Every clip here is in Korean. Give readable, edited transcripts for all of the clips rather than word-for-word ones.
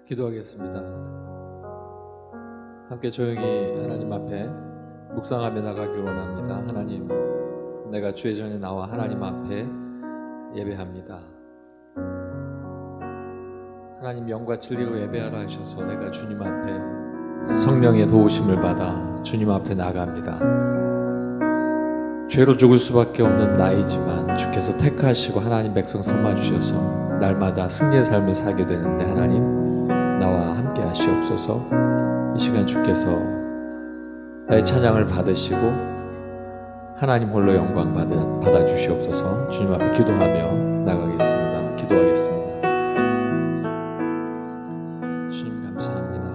기도하겠습니다. 함께 조용히 하나님 앞에 묵상하며 나가길 원합니다. 하나님, 내가 주의 전에 나와 하나님 앞에 예배합니다. 하나님, 영과 진리로 예배하라 하셔서 내가 주님 앞에 성령의 도우심을 받아 주님 앞에 나갑니다. 죄로 죽을 수밖에 없는 나이지만 주께서 택하시고 하나님 백성 삼아주셔서 날마다 승리의 삶을 살게 되는데, 하나님 나와 함께 하시옵소서. 이 시간 주께서 나의 찬양을 받으시고 하나님 홀로 영광 받아 주시옵소서. 주님 앞에 기도하며 나가겠습니다. 기도하겠습니다. 주님 감사합니다.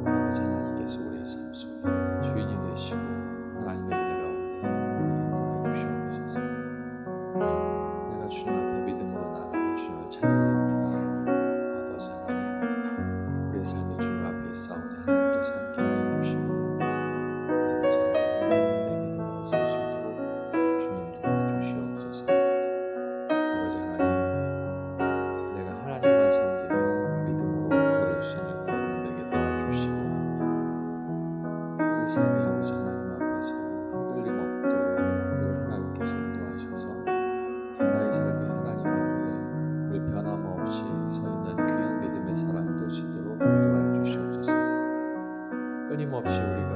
아버지 하나님께서 우리의 삶 속에 주인이 되시고 하나님의 은혜 가운데 인도해 주시옵소서. 내가 주님 앞에 믿음으로 나가는 주님을 찬양합니다. 아버지 하나님, 우리의 삶이 주님 앞에 있사오니 하나님께서 함께하여 주시고 아버지 하나님, 내 믿음으로 설 수 있도록 주님 도와주시옵소서. 아버지 하나님, 내가 하나님만 섬기며 믿음으로 걸을 수 있는 그런 내게 도와주시고 우리 삶이 아버지 하나님 앞에서 흔들림 없도록 늘 하나님께서 인도하셔서 나의 삶이 하나님 앞에 늘 변함없이 서 있는 귀한 믿음의 사람 될 수 있도록 인도하여 주시옵소서. 끊임없이 우리가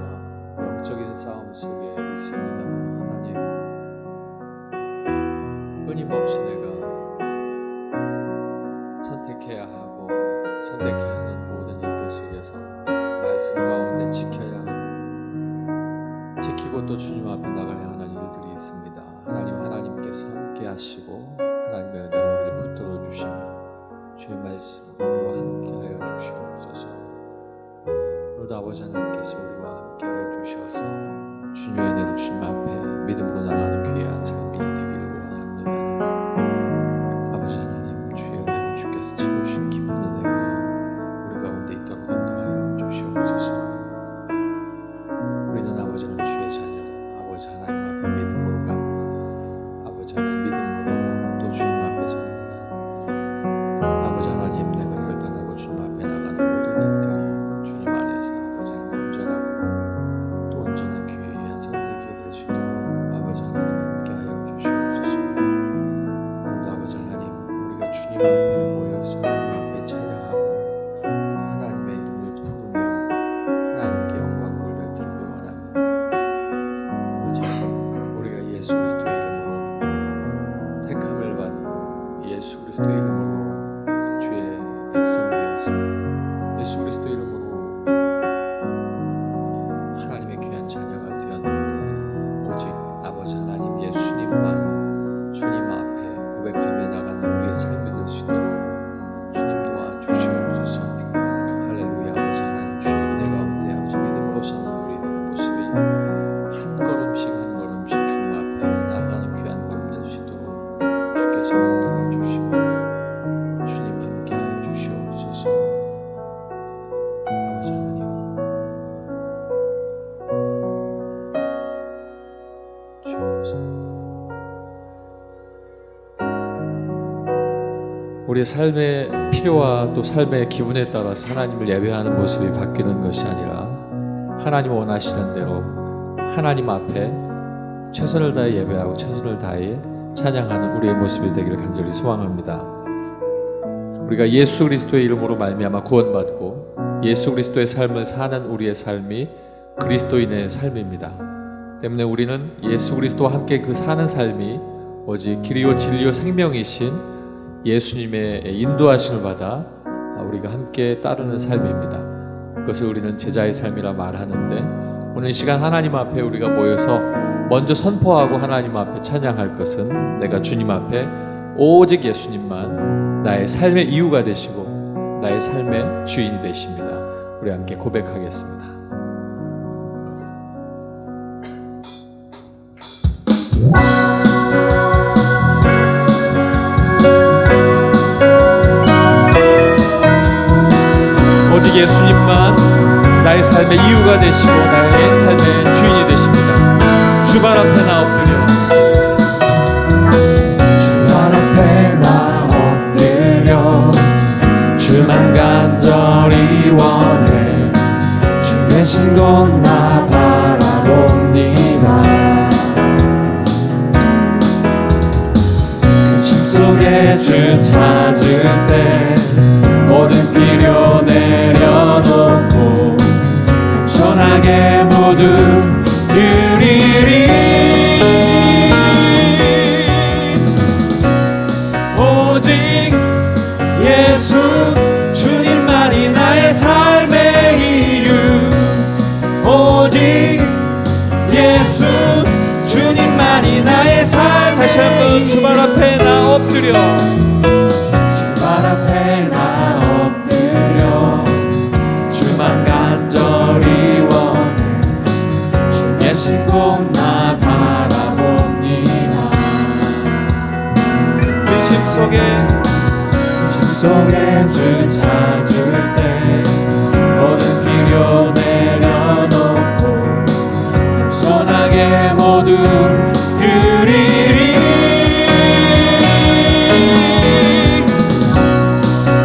영적인 싸움 속에 있습니다. 하나님, 끊임없이 내가 선택해야 하고 선택해야 하는 모든 일들 속에서 말씀 가운데 지켜야 하고 지키고 또 주님 앞에 나가야 하는 일들이 있습니다. 하나님께서 함께 하시고 하나님의 은혜로 우리를 붙들어 주시며 주의 말씀 우리와 함께 하여 주시옵소서. 오늘도 아버지 하나님께서 우리와 함께 하여 주셔서 주님의 은혜로 주님 앞에 믿음으로 나가는 귀한 삶이 되기를 원합니다. 아버지 하나님, 주의 은혜로 주께서 채워주신 깊은 은혜가 우리 가운데 있도록 인도하여 주시옵소서. 우리는 아버지 하나님 주의 자녀, 아버지 하나님 앞에 믿음으로 갑니다. 아버지 하나님 믿음으로 또 주님 앞에 섭니다. 아버지 하나님, 내가 결단하고 주님 앞에 나가는 모든 일들이 주님 안에서 아버지 하나님 온전하고 또 온전한 귀한 선택이 될 수 있도록 아버지 하나님 함께 하여 주시옵소서. 오늘도 아버지 하나님, 우리가 주님 앞에 모여서 하나님 앞에 찬양하고 또 하나님의 이름을 부르며 하나님께 영광을 올려드리기 원합니다. 아버지, 우리가 예수 그리스도의 이름으로 택함을 받고 예수 그리스도의 이름으로 주의 백성이 되어서 예수 그리스도의 이름으로 하나님의 귀한 자녀가 되었는데, 오직 아버지 하나님 예수님만 주님 앞에 고백하며 나가는 우리의 삶이 될 수 있도록 주님 도와주시옵소서. 할렐루야. 아버지 하나님, 주의 은혜 가운데 아버지 믿음으로 사는 우리들의 모습이 한 걸음씩 한 걸음씩 주님 앞에 나아가는 귀한 삶 될 수 있도록 주께서 붙들어 주시고 주님 함께하여 주시옵소서. 아버지 하나님, 주옵소서. 우리의 삶의 필요와 또 삶의 기분에 따라서 하나님을 예배하는 모습이 바뀌는 것이 아니라 하나님 원하시는 대로 하나님 앞에 최선을 다해 예배하고 최선을 다해 찬양하는 우리의 모습이 되기를 간절히 소망합니다. 우리가 예수 그리스도의 이름으로 말미암아 구원받고 예수 그리스도의 삶을 사는 우리의 삶이 그리스도인의 삶입니다. 때문에 우리는 예수 그리스도와 함께 그 사는 삶이 오직 길이요 진리요 생명이신 예수님의 인도하심을 받아 우리가 함께 따르는 삶입니다. 그것을 우리는 제자의 삶이라 말하는데, 오늘 이 시간 하나님 앞에 우리가 모여서 먼저 선포하고 하나님 앞에 찬양할 것은 내가 주님 앞에 오직 예수님만 나의 삶의 이유가 되시고 나의 삶의 주인이 되십니다. 우리 함께 고백하겠습니다. 오직 예수님만 나의 삶의 이유가 되시고 나의 삶의 주인이 되십니다. 주발 앞에 나 엎드려 주발 앞에 나 엎드려 주만 간절히 원해 주 계신 곳 나 바라봅니다. 근심 속에 주 찾을 때 모든 필요 내려놓고 겸손하게 모두 드리리. 오직 예수 주님만이 나의 삶의 이유. 오직 예수 주님만이 나의 삶의 다시 한번 주발 앞에 나 엎드려 주발 앞에 나 엎드려 주만 간절히 원해 주 계신 곳 나 바라봅니다. 근심 속에 주 찾을 때 모든 필요 내려놓고 겸손하게 모두 드리리.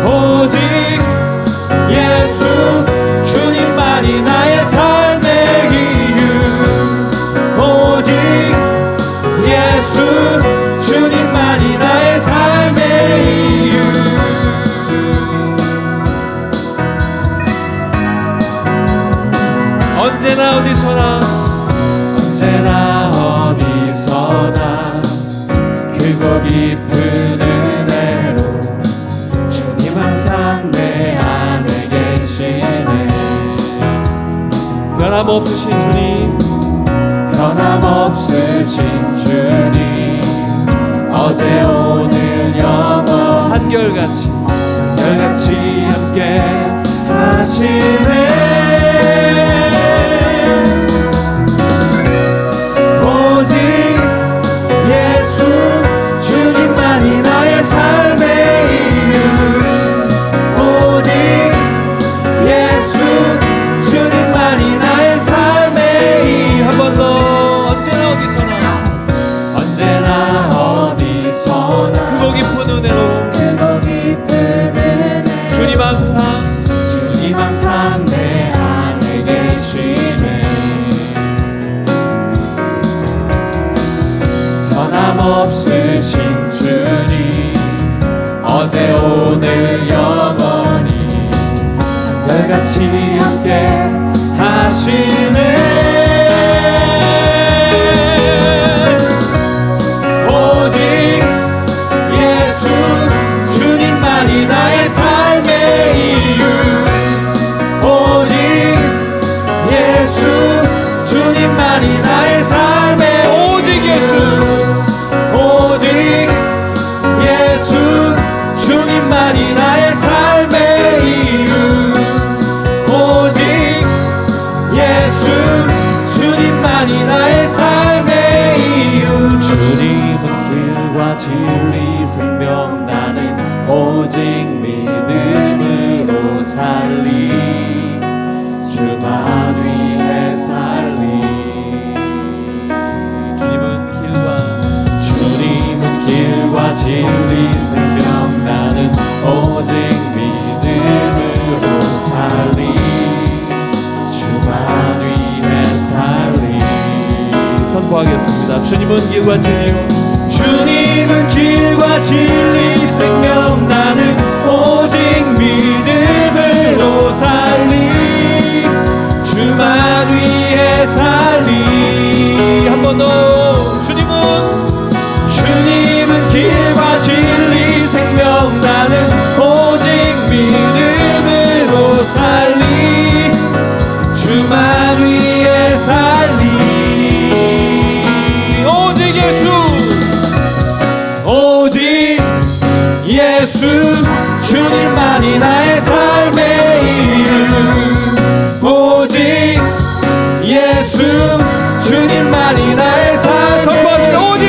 오직 예수 주님만이 나의 삶의 이유. 오직 예수 주님만이 나의 삶의 이유. 언제나 어디서나 어디서나 크고 깊은 은혜로 주님 항상 내 안에 계시네. 변함없으신 주님 변함없으신 주님 어제 오늘 영원 한결같이 함께 하시네. 오직 예수 주님만이 나의 삶의 이유. 오직 예수 주님만이 나의 삶의 이유. 한 번 더 언제나 어디서나 크고 깊은 은혜로 주님 항상 내 안에 계시네. 변함없으신 주님 어제 오늘 영원히 한결같이 함께 하시네. 오직 예수 주님만이 나의 삶의 이유. 오직 예수 주님만이 나의 삶의 오직 예수 주님만이 나의 삶의 이유. 오직 예수 주님만이 나의 삶의 이유. 주님은 길과 진리 생명 나는 오직 믿음으로 살리. 주만 위해 살리. 주님은 길과 진리 생명 나는 오직 믿음으로 살리. 주만 위해 살리. 선포하겠습니다. 주님은 길과 진리요 주님은 길과 진리 생명 나는 오직 믿음으로 살리. 주만 위해 살리. 한 번 더 주님은 길과 진리 생명 나는 오직 믿음으로 살리. 주만 위해 살리. 오직 예수 주님만이 나의 삶의 이유. 오직 예수 주님만이 나의 삶의 선포합시다. 오직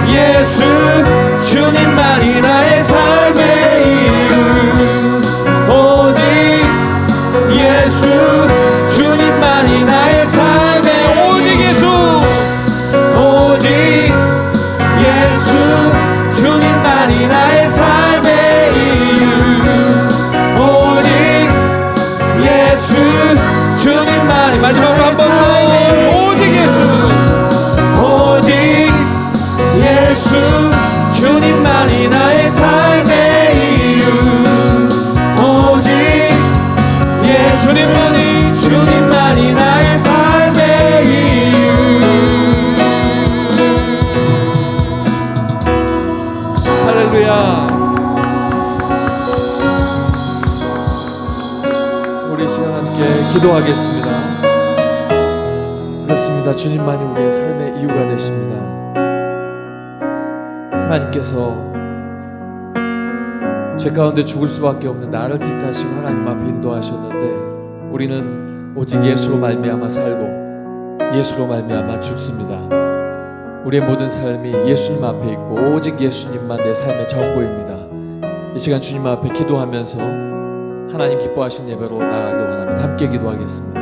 예수 주님만이 나의 삶의 이유. 오직 예수 주님만이 나의 삶의 오직 예수 주님만이 나의 삶의 이유. 주님만이 나의 삶의 이유 오직 주님만이 나의 삶의 이유 할렐루야. 우리 시간 함께 기도하겠습니다. 그렇습니다. 주님만이 우리의 삶의 이유가 되십니다. 하나님께서 죄 가운데 죽을 수밖에 없는 나를 택하시고 하나님 앞에 인도하셨는데 우리는 오직 예수로 말미암아 살고 예수로 말미암아 죽습니다. 우리의 모든 삶이 예수님 앞에 있고 오직 예수님만 내 삶의 전부입니다. 이 시간 주님 앞에 기도하면서 하나님 기뻐하시는 예배로 나아가길 원합니다. 함께 기도하겠습니다.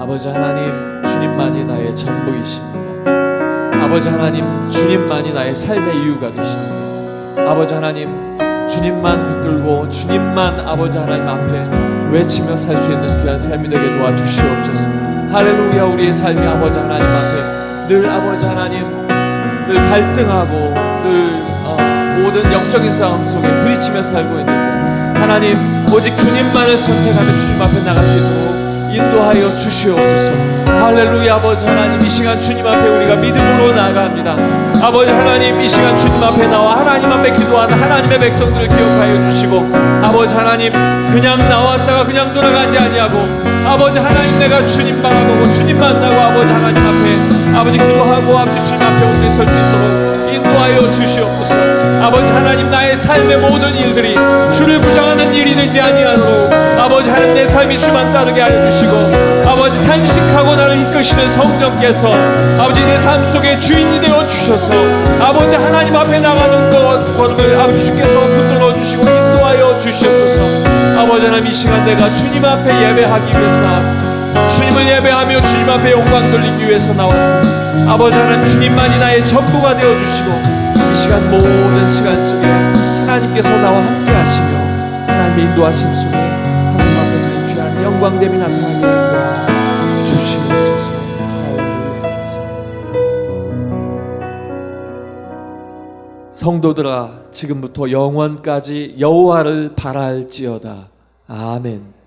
아버지 하나님, 주님만이 나의 전부이십니다. 아버지 하나님, 주님만이 나의 삶의 이유가 되십니다. 아버지 하나님, 주님만 붙들고 주님만 아버지 하나님 앞에 외치며 살 수 있는 귀한 삶이 되게 도와주시옵소서. 할렐루야. 우리의 삶이 아버지 하나님 앞에 늘 아버지 하나님 늘 갈등하고 늘 모든 영적인 싸움 속에 부딪히며 살고 있는데 하나님 오직 주님만을 선택하며 주님 앞에 나갈 수 있도록 인도하여 주시옵소서. 할렐루야. 아버지 하나님, 이 시간 주님 앞에 우리가 믿음으로 나아갑니다. 아버지 하나님, 이 시간 주님 앞에 나와 하나님 앞에 기도하는 하나님의 백성들을 기억하여 주시고 아버지 하나님, 그냥 나왔다가 그냥 돌아가지 아니하고 아버지 하나님, 내가 주님 바라보고 주님 만나고 아버지 하나님 앞에 아버지 기도하고 아버지 주님 앞에 오게 설 수 있도록 인도하여 주시옵소서. 아버지 하나님, 나의 삶의 모든 일들이 주를 부정하는 일이 되지 아니하도록 아버지 하나님, 내 삶이 주만 따르게 하여 주시고 아버지 탄식하고 나를 이끄시는 성령께서 아버지 내 삶 속에 주인이 되어 주셔서 아버지 하나님 앞에 나가는 걸음을 아버지 주께서 붙들어 주시고 인도하여 주시옵소서. 아버지 하나님, 이 시간 내가 주님 앞에 예배하기 위해서 나왔습니다. 주님을 예배하며 주님 앞에 영광 돌리기 위해서 나왔습니다. 아버지 하나님, 주님만이 나의 전부가 되어주시고 이 시간 모든 시간 속에 하나님께서 나와 함께 하시며 하나님의 인도하심 속에 하나님 앞에 귀한 영광됨이 나타나게 주시옵소서. 성도들아, 지금부터 영원까지 여호와를 바랄지어다. 아멘.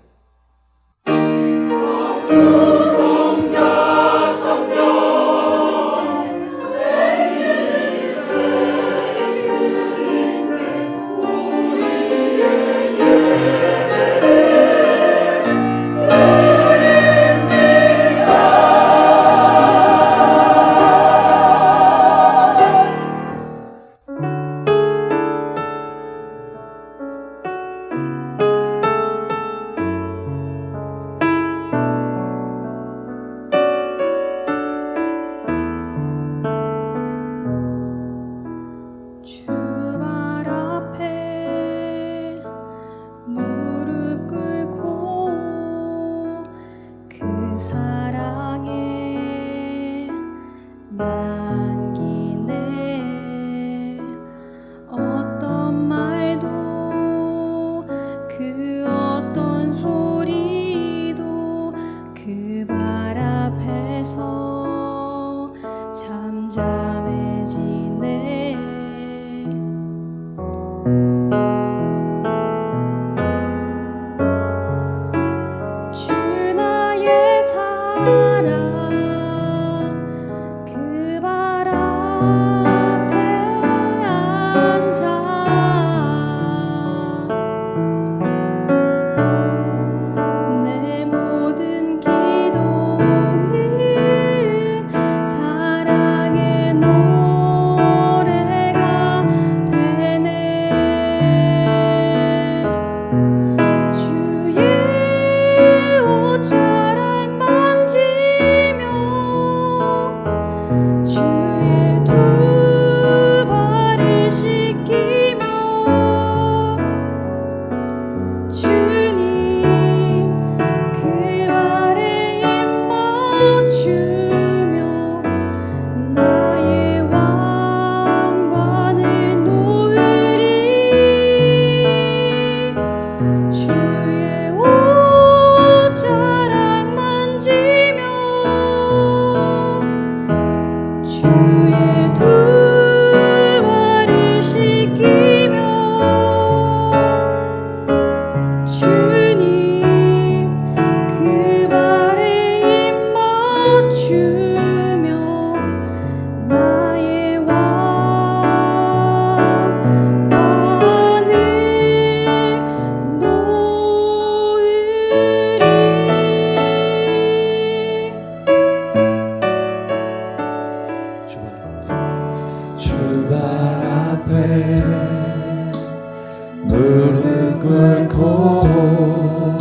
무릎 꿇고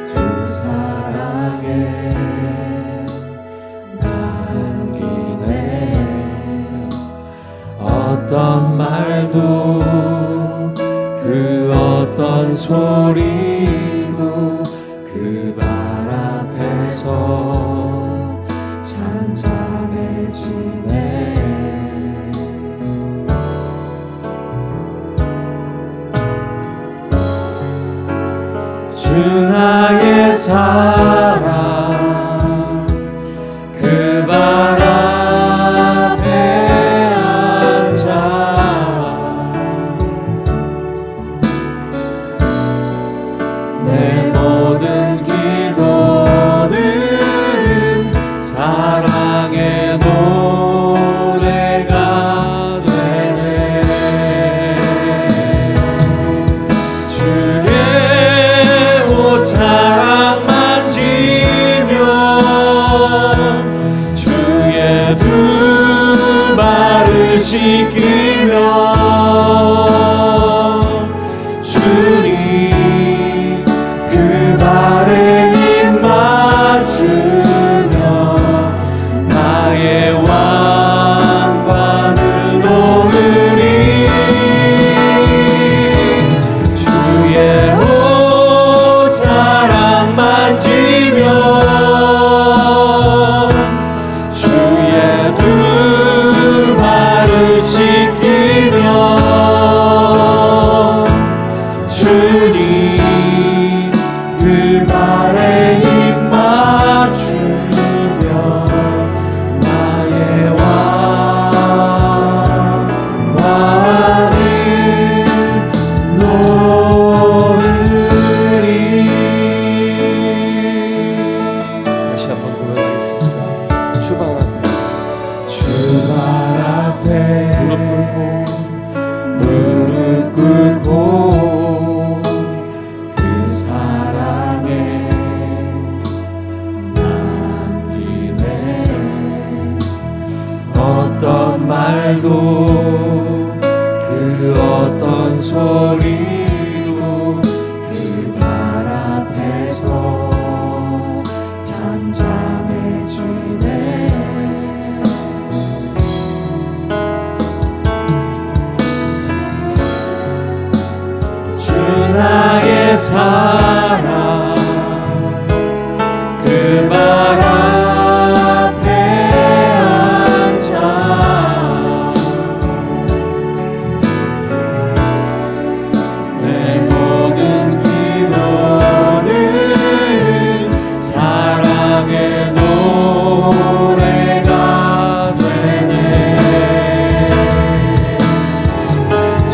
주 사랑에 남기네. 어떤 말도 그 어떤 소리도 그 발 앞에서 잠잠해지네. 주 나의 사랑 그 발 앞에 앉아 내 모든 기도는 사랑의 노래가 되네. 주의 옷자락 만지면 주의 두 발을 씻기며 주님 그 발에 입 맞추며 나의 왕관을 놓으리. 주의 옷자락 만지며 주의 두 발을 씻기며 주님 그 발에 입 맞추며 나의 왕관을 놓으리. 다시 한번 고백하겠습니다. 주 발 앞에 무릎 꿇고 그 사랑에 남기네. 어떤 말도 그 어떤 소리도 그 발 앞에서 잠잠해지네. 주 나의 사랑 그 발 앞에 앉아 내 모든 기도는 사랑의 노래가 되네.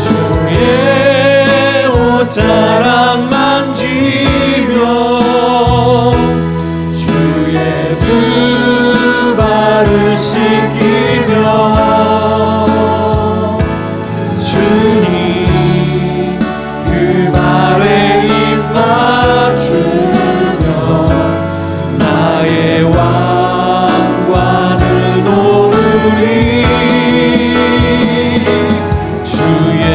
주의 옷자락 만지며 주의 두 발을 씻기며 주님 그 발에 입 맞추며 나의 왕관을 놓으리. 주의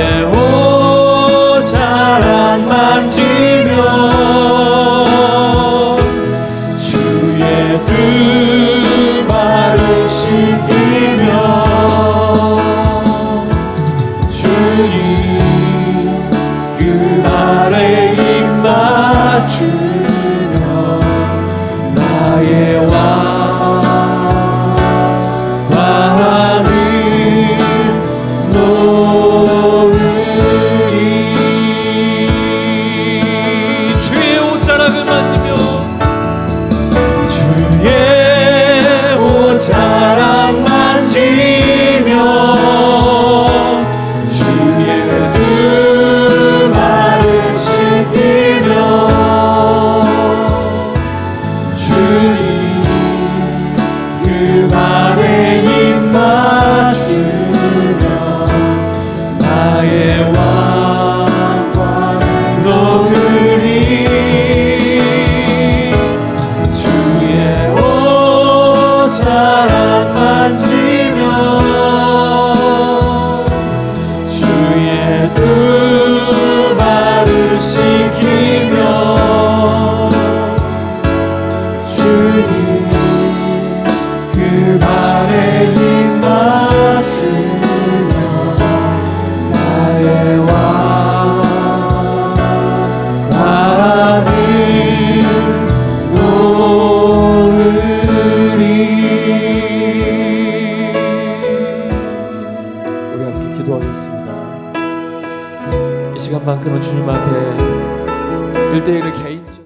옷자락 만지며 주의 두 발을 씻기며 주님 그 발에 입 맞추며 나의 왕관을 놓으리. 주의 옷자락을 만지며 주의 옷자락 만지며 주의 두 발을 씻기며 주님 그 발에 입 맞추며 나의 왕관을 놓으리. 주의 옷자락 만지며 주의 그의 두 발을 씻기며 주님 그 발에 힘 마시며 나의 왕 바라는 우리 함께 기도하겠습니다. 이 시간만큼은 주님 앞에 1대1을 개인적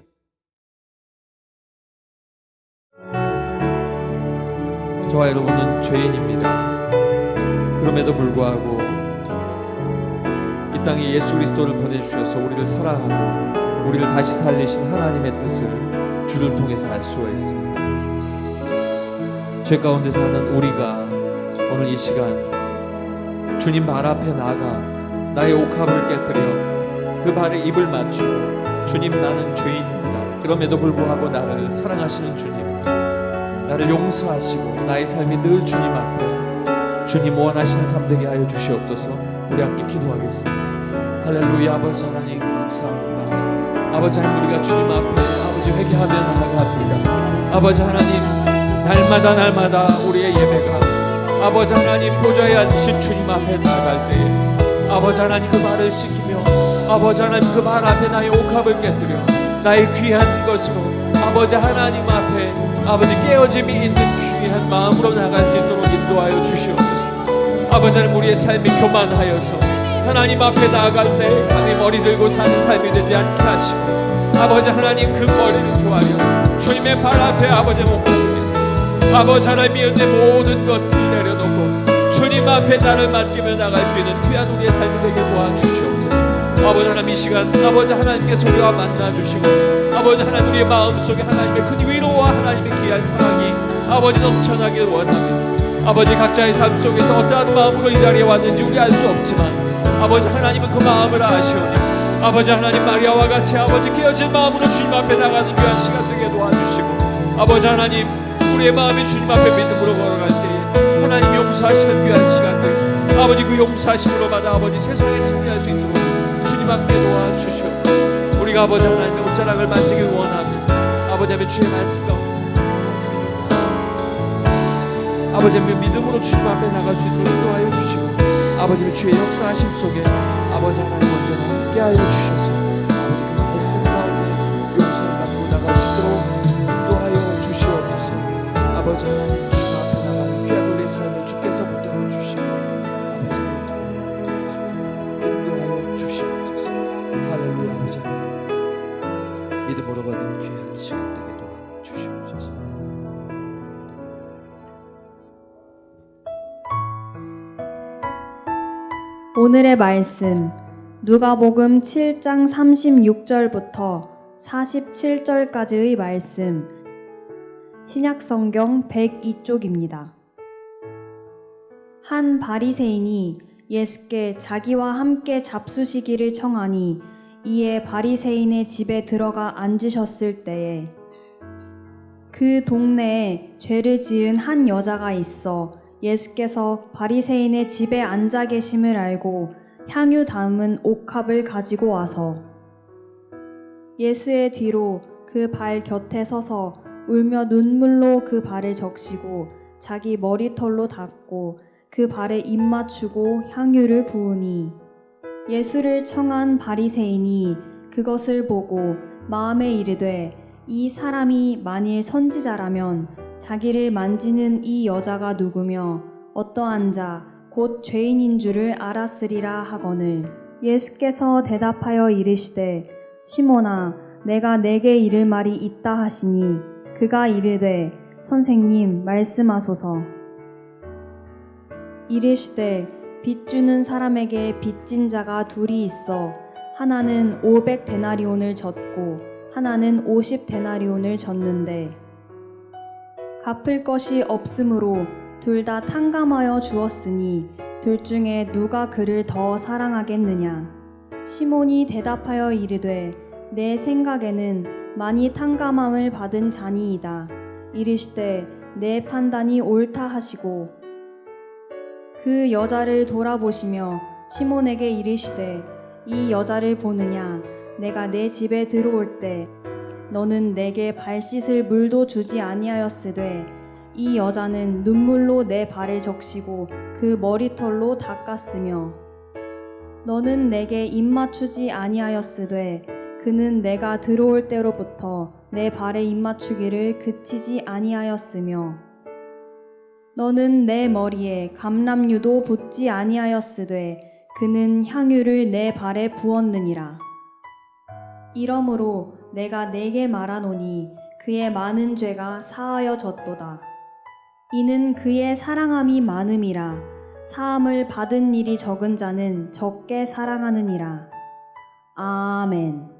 저와 여러분은 죄인입니다. 그럼에도 불구하고 이 땅에 예수 그리스도를 보내주셔서 우리를 사랑하고 우리를 다시 살리신 하나님의 뜻을 주를 통해서 알 수가 있습니다. 죄 가운데 사는 우리가 오늘 이 시간 주님 발 앞에 나가 나의 옥합을 깨뜨려 그 발에 입을 맞추고 주님 나는 죄인입니다. 그럼에도 불구하고 나를 사랑하시는 주님, 나를 용서하시고 나의 삶이 늘 주님 앞에 주님 원하시는 삶 되게 하여 주시옵소서. 우리 함께 기도하겠습니다. 할렐루야. 아버지 하나님 감사합니다. 아버지 하나님 우리가 주님 앞에 아버지 회개하며 나아갑니다. 아버지 하나님 날마다 우리의 예배가 아버지 하나님 보좌에 앉으신 주님 앞에 나아갈 때에 아버지 하나님 그 발을 씻기며 아버지 하나님 그 발 앞에 나의 옥합을 깨뜨려 나의 귀한 것으로 아버지 하나님 앞에 아버지 깨어짐이 있는 귀한 마음으로 나갈 수 있도록 인도하여 주시옵소서. 아버지 하나님 우리의 삶이 교만하여서 하나님 앞에 나아갈 때 감히 머리 들고 사는 삶이 되지 않게 하시고 아버지 하나님 그 머리를 좋아하여 주님의 발 앞에 아버지 옥합을 아버지 하나님의 모든 것을 내려놓고 주님 앞에 나를 맡기며 나갈 수 있는 귀한 우리의 삶이 되게 도와주시옵소서. 아버지 하나님 이 시간 아버지 하나님께서 우리와 만나주시고 아버지 하나님 우리의 마음속에 하나님의 큰 위로와 하나님의 귀한 사랑이 아버지 넘쳐나길 원합니다. 아버지 각자의 삶 속에서 어떠한 마음으로 이 자리에 왔는지 우리 알 수 없지만 아버지 하나님은 그 마음을 아시오니 아버지 하나님 마리아와 같이 아버지 깨어진 마음으로 주님 앞에 나가는 귀한 시간 되게 도와주시고 아버지 하나님 우리의 마음이 주님 앞에 믿음으로 걸어갈 때에 하나님 용서하시는 귀한 시간들 아버지 그 용서하심으로 받아 아버지 세상에 승리할 수 있도록 주님 함께 도와주시옵소서. 우리가 아버지 하나님의 옷자락을 만지길 원합니다. 아버지 하나님의 주의 말씀 가운데 아버지 하나님의 믿음으로 주님 앞에 나갈 수 있도록 인도하여 주시고 아버지 하나님의 주의 역사하심 속에 아버지 하나님 언제나 함께하여 주셔서 아버지 그 말씀 가운데 용서를 받고 나갈 수 있도록 인도하여 주시옵소서. 아버지 하나님 주님 앞에 나가는 귀한 우리의 삶을 주께서 붙들어 주시고 아버지 하나님 인도하여 주시옵소서. 할렐루야. 아버지 하나님 믿음으로 걷는 귀한 시간 되게 도와주시옵소서. 오늘의 말씀 누가복음 7장 36절부터 47절까지의 말씀 신약성경 102쪽입니다. 한 바리새인이 예수께 자기와 함께 잡수시기를 청하니 이에 바리새인의 집에 들어가 앉으셨을 때에 그 동네에 죄를 지은 한 여자가 있어 예수께서 바리새인의 집에 앉아 계심을 알고 향유 담은 옥합을 가지고 와서 예수의 뒤로 그 발 곁에 서서 울며 눈물로 그 발을 적시고 자기 머리털로 닦고 그 발에 입 맞추고 향유를 부으니 예수를 청한 바리새인이 그것을 보고 마음에 이르되 이 사람이 만일 선지자라면 자기를 만지는 이 여자가 누구며 어떠한 자 곧 죄인인 줄을 알았으리라 하거늘 예수께서 대답하여 이르시되 시몬아 내가 내게 이를 말이 있다 하시니 그가 이르되 선생님 말씀하소서. 이르시되 빚 주는 사람에게 빚진 자가 둘이 있어 하나는 500데나리온을 졌고 하나는 50데나리온을 졌는데 갚을 것이 없으므로 둘 다 탕감하여 주었으니 둘 중에 누가 그를 더 사랑하겠느냐. 시몬이 대답하여 이르되 내 생각에는 많이 탕감함을 받은 자니이다. 이르시되 내 판단이 옳다 하시고 그 여자를 돌아보시며 시몬에게 이르시되 이 여자를 보느냐 내가 내 집에 들어올 때 너는 내게 발 씻을 물도 주지 아니하였으되 이 여자는 눈물로 내 발을 적시고 그 머리털로 닦았으며 너는 내게 입 맞추지 아니하였으되 그는 내가 들어올 때로부터 내 발에 입 맞추기를 그치지 아니하였으며 너는 내 머리에 감람유도 붓지 아니하였으되 그는 향유를 내 발에 부었느니라. 이러므로 내가 네게 말하노니 그의 많은 죄가 사하여졌도다. 이는 그의 사랑함이 많음이라. 사함을 받은 일이 적은 자는 적게 사랑하느니라. 아멘.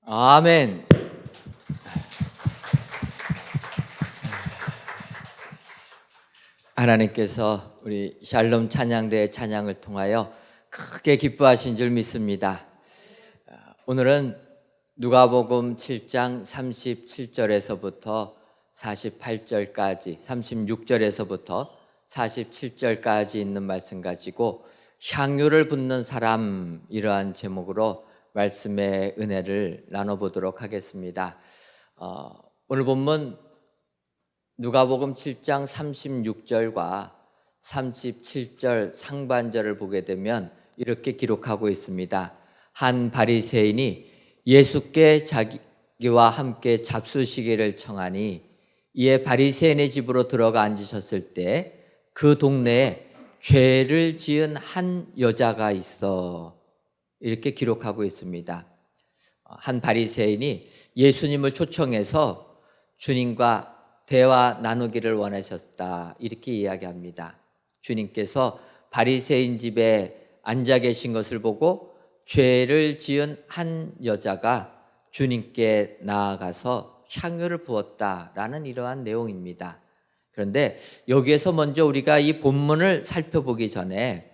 아멘. 하나님께서 우리 샬롬 찬양대의 찬양을 통하여 크게 기뻐하신 줄 믿습니다. 오늘은 누가복음 7장 37절에서부터 48절까지 36절에서부터 47절까지 있는 말씀 가지고 향유를 붓는 사람, 이러한 제목으로 말씀의 은혜를 나눠보도록 하겠습니다. 오늘 본문 누가복음 7장 36절과 37절 상반절을 보게 되면 이렇게 기록하고 있습니다. 한 바리새인이 예수께 자기와 함께 잡수시기를 청하니 이에 바리새인의 집으로 들어가 앉으셨을 때 그 동네에 죄를 지은 한 여자가 있어, 이렇게 기록하고 있습니다. 한 바리새인이 예수님을 초청해서 주님과 대화 나누기를 원하셨다, 이렇게 이야기합니다. 주님께서 바리새인 집에 앉아 계신 것을 보고 죄를 지은 한 여자가 주님께 나아가서 향유를 부었다라는 이러한 내용입니다. 그런데 여기에서 먼저 우리가 이 본문을 살펴보기 전에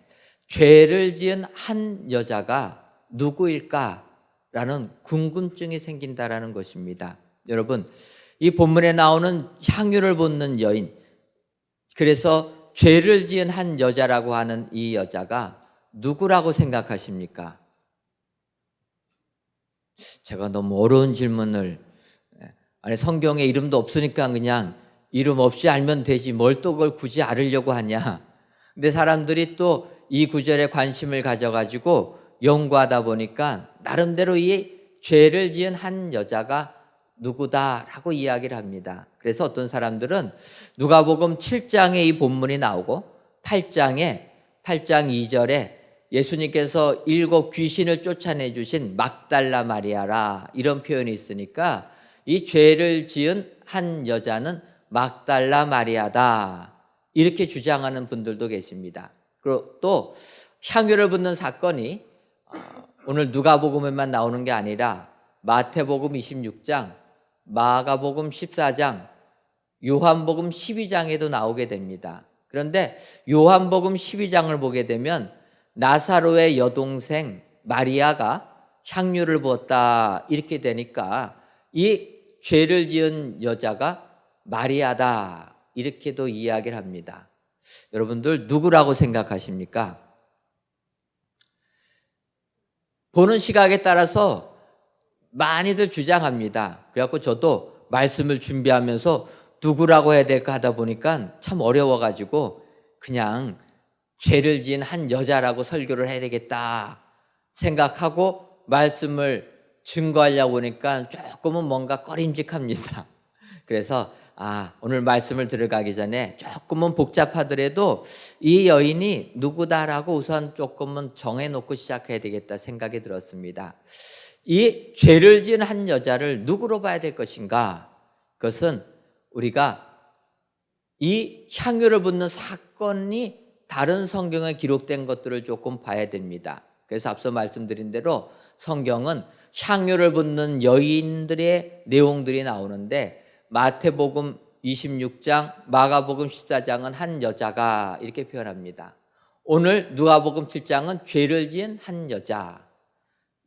죄를 지은 한 여자가 누구일까라는 궁금증이 생긴다라는 것입니다. 여러분, 이 본문에 나오는 향유를 붓는 여인, 그래서 죄를 지은 한 여자라고 하는 이 여자가 누구라고 생각하십니까? 제가 너무 어려운 질문을, 아니 성경에 이름도 없으니까 그냥 이름 없이 알면 되지 뭘 또 그걸 굳이 알으려고 하냐. 근데 사람들이 또 이 구절에 관심을 가져가지고 연구하다 보니까 나름대로 이 죄를 지은 한 여자가 누구다라고 이야기를 합니다. 그래서 어떤 사람들은 누가복음 7장에 이 본문이 나오고 8장 2절에 예수님께서 7 귀신을 쫓아내 주신 막달라 마리아라, 이런 표현이 있으니까 이 죄를 지은 한 여자는 막달라 마리아다, 이렇게 주장하는 분들도 계십니다. 그리고 또 향유를 붓는 사건이 오늘 누가복음에만 나오는 게 아니라 마태복음 26장, 마가복음 14장, 요한복음 12장에도 나오게 됩니다. 그런데 요한복음 12장을 보게 되면 나사로의 여동생 마리아가 향유를 부었다, 이렇게 되니까 이 죄를 지은 여자가 마리아다, 이렇게도 이야기를 합니다. 여러분들 누구라고 생각하십니까? 보는 시각에 따라서 많이들 주장합니다. 그래갖고 저도 말씀을 준비하면서 누구라고 해야 될까 하다 보니까 참 어려워가지고 그냥 죄를 지은 한 여자라고 설교를 해야 되겠다 생각하고 말씀을 증거하려고 하니까 조금은 뭔가 꺼림직합니다. 그래서 오늘 말씀을 들어가기 전에 조금은 복잡하더라도 이 여인이 누구다라고 우선 조금은 정해놓고 시작해야 되겠다 생각이 들었습니다. 이 죄를 지은 한 여자를 누구로 봐야 될 것인가? 그것은 우리가 이 향유를 붓는 사건이 다른 성경에 기록된 것들을 조금 봐야 됩니다. 그래서 앞서 말씀드린 대로 성경은 향유를 붓는 여인들의 내용들이 나오는데 마태복음 26장, 마가복음 14장은 한 여자가 이렇게 표현합니다. 오늘 누가복음 7장은 죄를 지은 한 여자,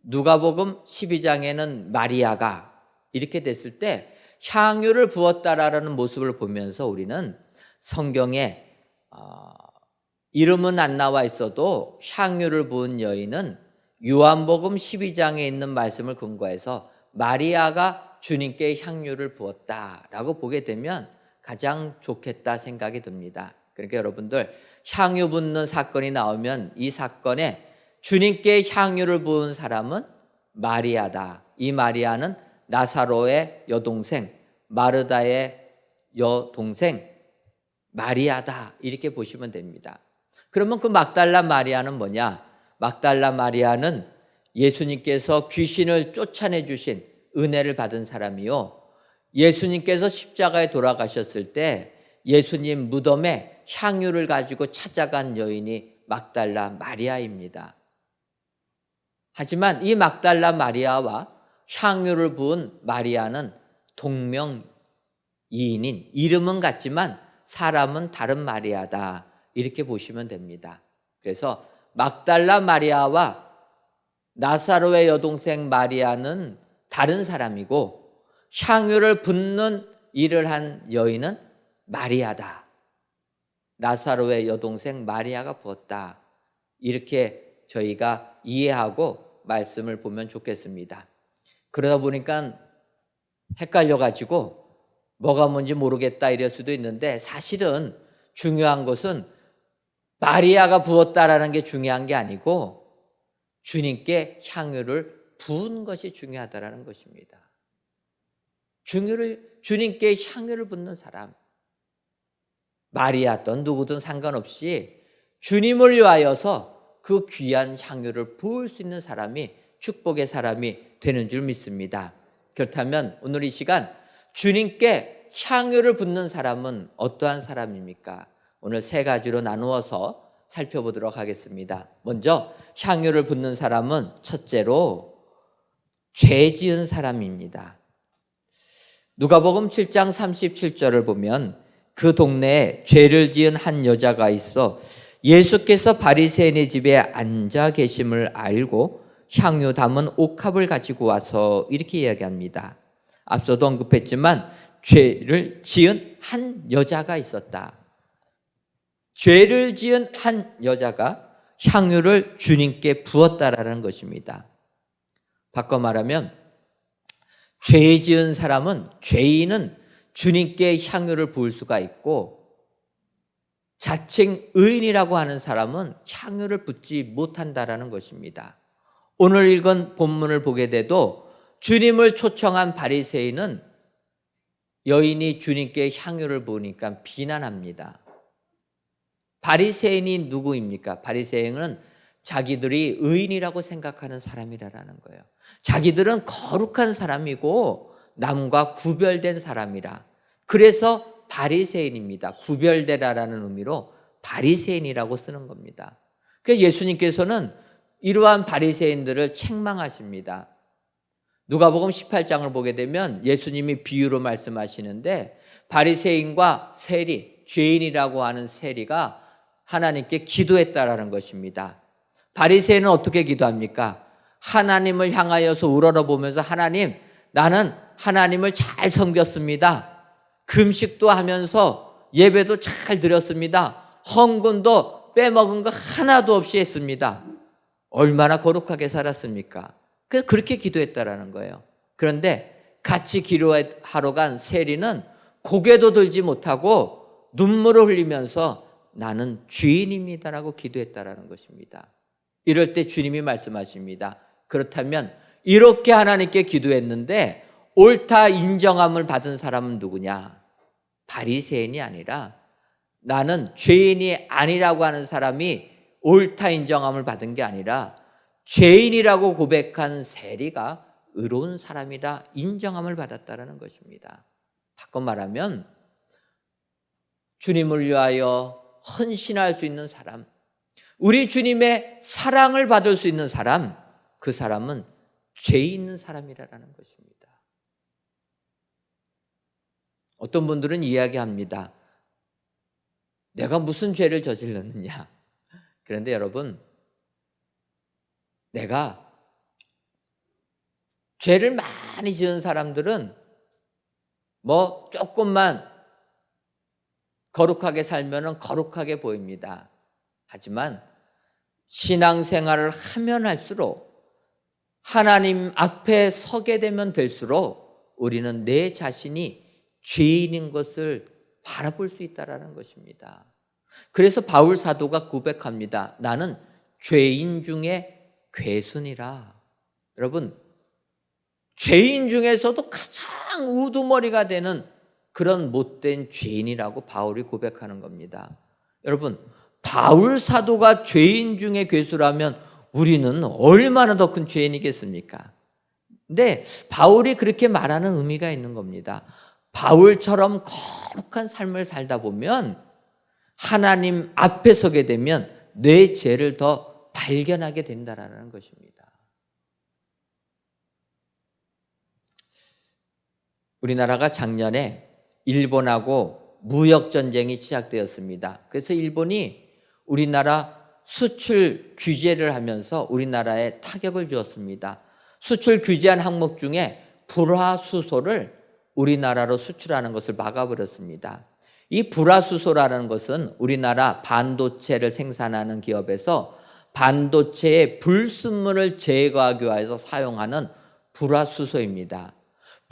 누가복음 12장에는 마리아가, 이렇게 됐을 때 향유를 부었다라는 모습을 보면서 우리는 성경에 이름은 안 나와 있어도 향유를 부은 여인은 요한복음 12장에 있는 말씀을 근거해서 마리아가 주님께 향유를 부었다라고 보게 되면 가장 좋겠다 생각이 듭니다. 그러니까 여러분들 향유 붓는 사건이 나오면 이 사건에 주님께 향유를 부은 사람은 마리아다. 이 마리아는 나사로의 여동생, 마르다의 여동생 마리아다, 이렇게 보시면 됩니다. 그러면 그 막달라 마리아는 뭐냐? 막달라 마리아는 예수님께서 귀신을 쫓아내 주신 은혜를 받은 사람이요, 예수님께서 십자가에 돌아가셨을 때 예수님 무덤에 향유를 가지고 찾아간 여인이 막달라 마리아입니다. 하지만 이 막달라 마리아와 향유를 부은 마리아는 동명이인인, 이름은 같지만 사람은 다른 마리아다, 이렇게 보시면 됩니다. 그래서 막달라 마리아와 나사로의 여동생 마리아는 다른 사람이고 향유를 붓는 일을 한 여인은 마리아다. 나사로의 여동생 마리아가 부었다. 이렇게 저희가 이해하고 말씀을 보면 좋겠습니다. 그러다 보니까 헷갈려가지고 뭐가 뭔지 모르겠다 이럴 수도 있는데 사실은 중요한 것은 마리아가 부었다라는 게 중요한 게 아니고 주님께 향유를 부은 것이 중요하다라는 것입니다. 주님께 향유를 붓는 사람, 마리아든 누구든 상관없이 주님을 위하여서 그 귀한 향유를 부을 수 있는 사람이 축복의 사람이 되는 줄 믿습니다. 그렇다면 오늘 이 시간 주님께 향유를 붓는 사람은 어떠한 사람입니까? 오늘 세 가지로 나누어서 살펴보도록 하겠습니다. 먼저 향유를 붓는 사람은 첫째로 죄 지은 사람입니다. 누가복음 7장 37절을 보면 그 동네에 죄를 지은 한 여자가 있어 예수께서 바리새인의 집에 앉아 계심을 알고 향유 담은 옥합을 가지고 와서 이렇게 이야기합니다. 앞서도 언급했지만 죄를 지은 한 여자가 있었다. 죄를 지은 한 여자가 향유를 주님께 부었다라는 것입니다. 바꿔 말하면 죄 지은 사람은, 죄인은 주님께 향유를 부을 수가 있고 자칭 의인이라고 하는 사람은 향유를 붓지 못한다라는 것입니다. 오늘 읽은 본문을 보게 돼도 주님을 초청한 바리새인은 여인이 주님께 향유를 부으니까 비난합니다. 바리새인이 누구입니까? 바리새인은 자기들이 의인이라고 생각하는 사람이라는 거예요. 자기들은 거룩한 사람이고 남과 구별된 사람이라. 그래서 바리새인입니다. 구별되다라는 의미로 바리새인이라고 쓰는 겁니다. 그래서 예수님께서는 이러한 바리새인들을 책망하십니다. 누가복음 18장을 보게 되면 예수님이 비유로 말씀하시는데 바리새인과 세리, 죄인이라고 하는 세리가 하나님께 기도했다라는 것입니다. 바리새인은 어떻게 기도합니까? 하나님을 향하여서 우러러보면서 하나님, 나는 하나님을 잘 섬겼습니다. 금식도 하면서 예배도 잘 드렸습니다. 헌금도 빼먹은 거 하나도 없이 했습니다. 얼마나 거룩하게 살았습니까? 그래서 그렇게 기도했다라는 거예요. 그런데 같이 기도하러 간 세리는 고개도 들지 못하고 눈물을 흘리면서 나는 죄인입니다라고 기도했다라는 것입니다. 이럴 때 주님이 말씀하십니다. 그렇다면 이렇게 하나님께 기도했는데 옳다 인정함을 받은 사람은 누구냐? 바리새인이 아니라 나는 죄인이 아니라고 하는 사람이 옳다 인정함을 받은 게 아니라 죄인이라고 고백한 세리가 의로운 사람이라 인정함을 받았다는 것입니다. 바꿔 말하면 주님을 위하여 헌신할 수 있는 사람, 우리 주님의 사랑을 받을 수 있는 사람, 그 사람은 죄 있는 사람이라는 것입니다. 어떤 분들은 이야기합니다. 내가 무슨 죄를 저질렀느냐? 그런데 여러분, 내가 죄를 많이 지은 사람들은 뭐 조금만 거룩하게 살면은 거룩하게 보입니다. 하지만 신앙생활을 하면 할수록 하나님 앞에 서게 되면 될수록 우리는 내 자신이 죄인인 것을 바라볼 수 있다는 것입니다. 그래서 바울 사도가 고백합니다. 나는 죄인 중에 괴순이라. 여러분, 죄인 중에서도 가장 우두머리가 되는 그런 못된 죄인이라고 바울이 고백하는 겁니다. 여러분, 바울 사도가 죄인 중에 괴수라면 우리는 얼마나 더 큰 죄인이겠습니까? 근데 바울이 그렇게 말하는 의미가 있는 겁니다. 바울처럼 거룩한 삶을 살다 보면 하나님 앞에 서게 되면 내 죄를 더 발견하게 된다는 것입니다. 우리나라가 작년에 일본하고 무역전쟁이 시작되었습니다. 그래서 일본이 우리나라 수출 규제를 하면서 우리나라에 타격을 주었습니다. 수출 규제한 항목 중에 불화수소를 우리나라로 수출하는 것을 막아버렸습니다. 이 불화수소라는 것은 우리나라 반도체를 생산하는 기업에서 반도체의 불순물을 제거하기 위해서 사용하는 불화수소입니다.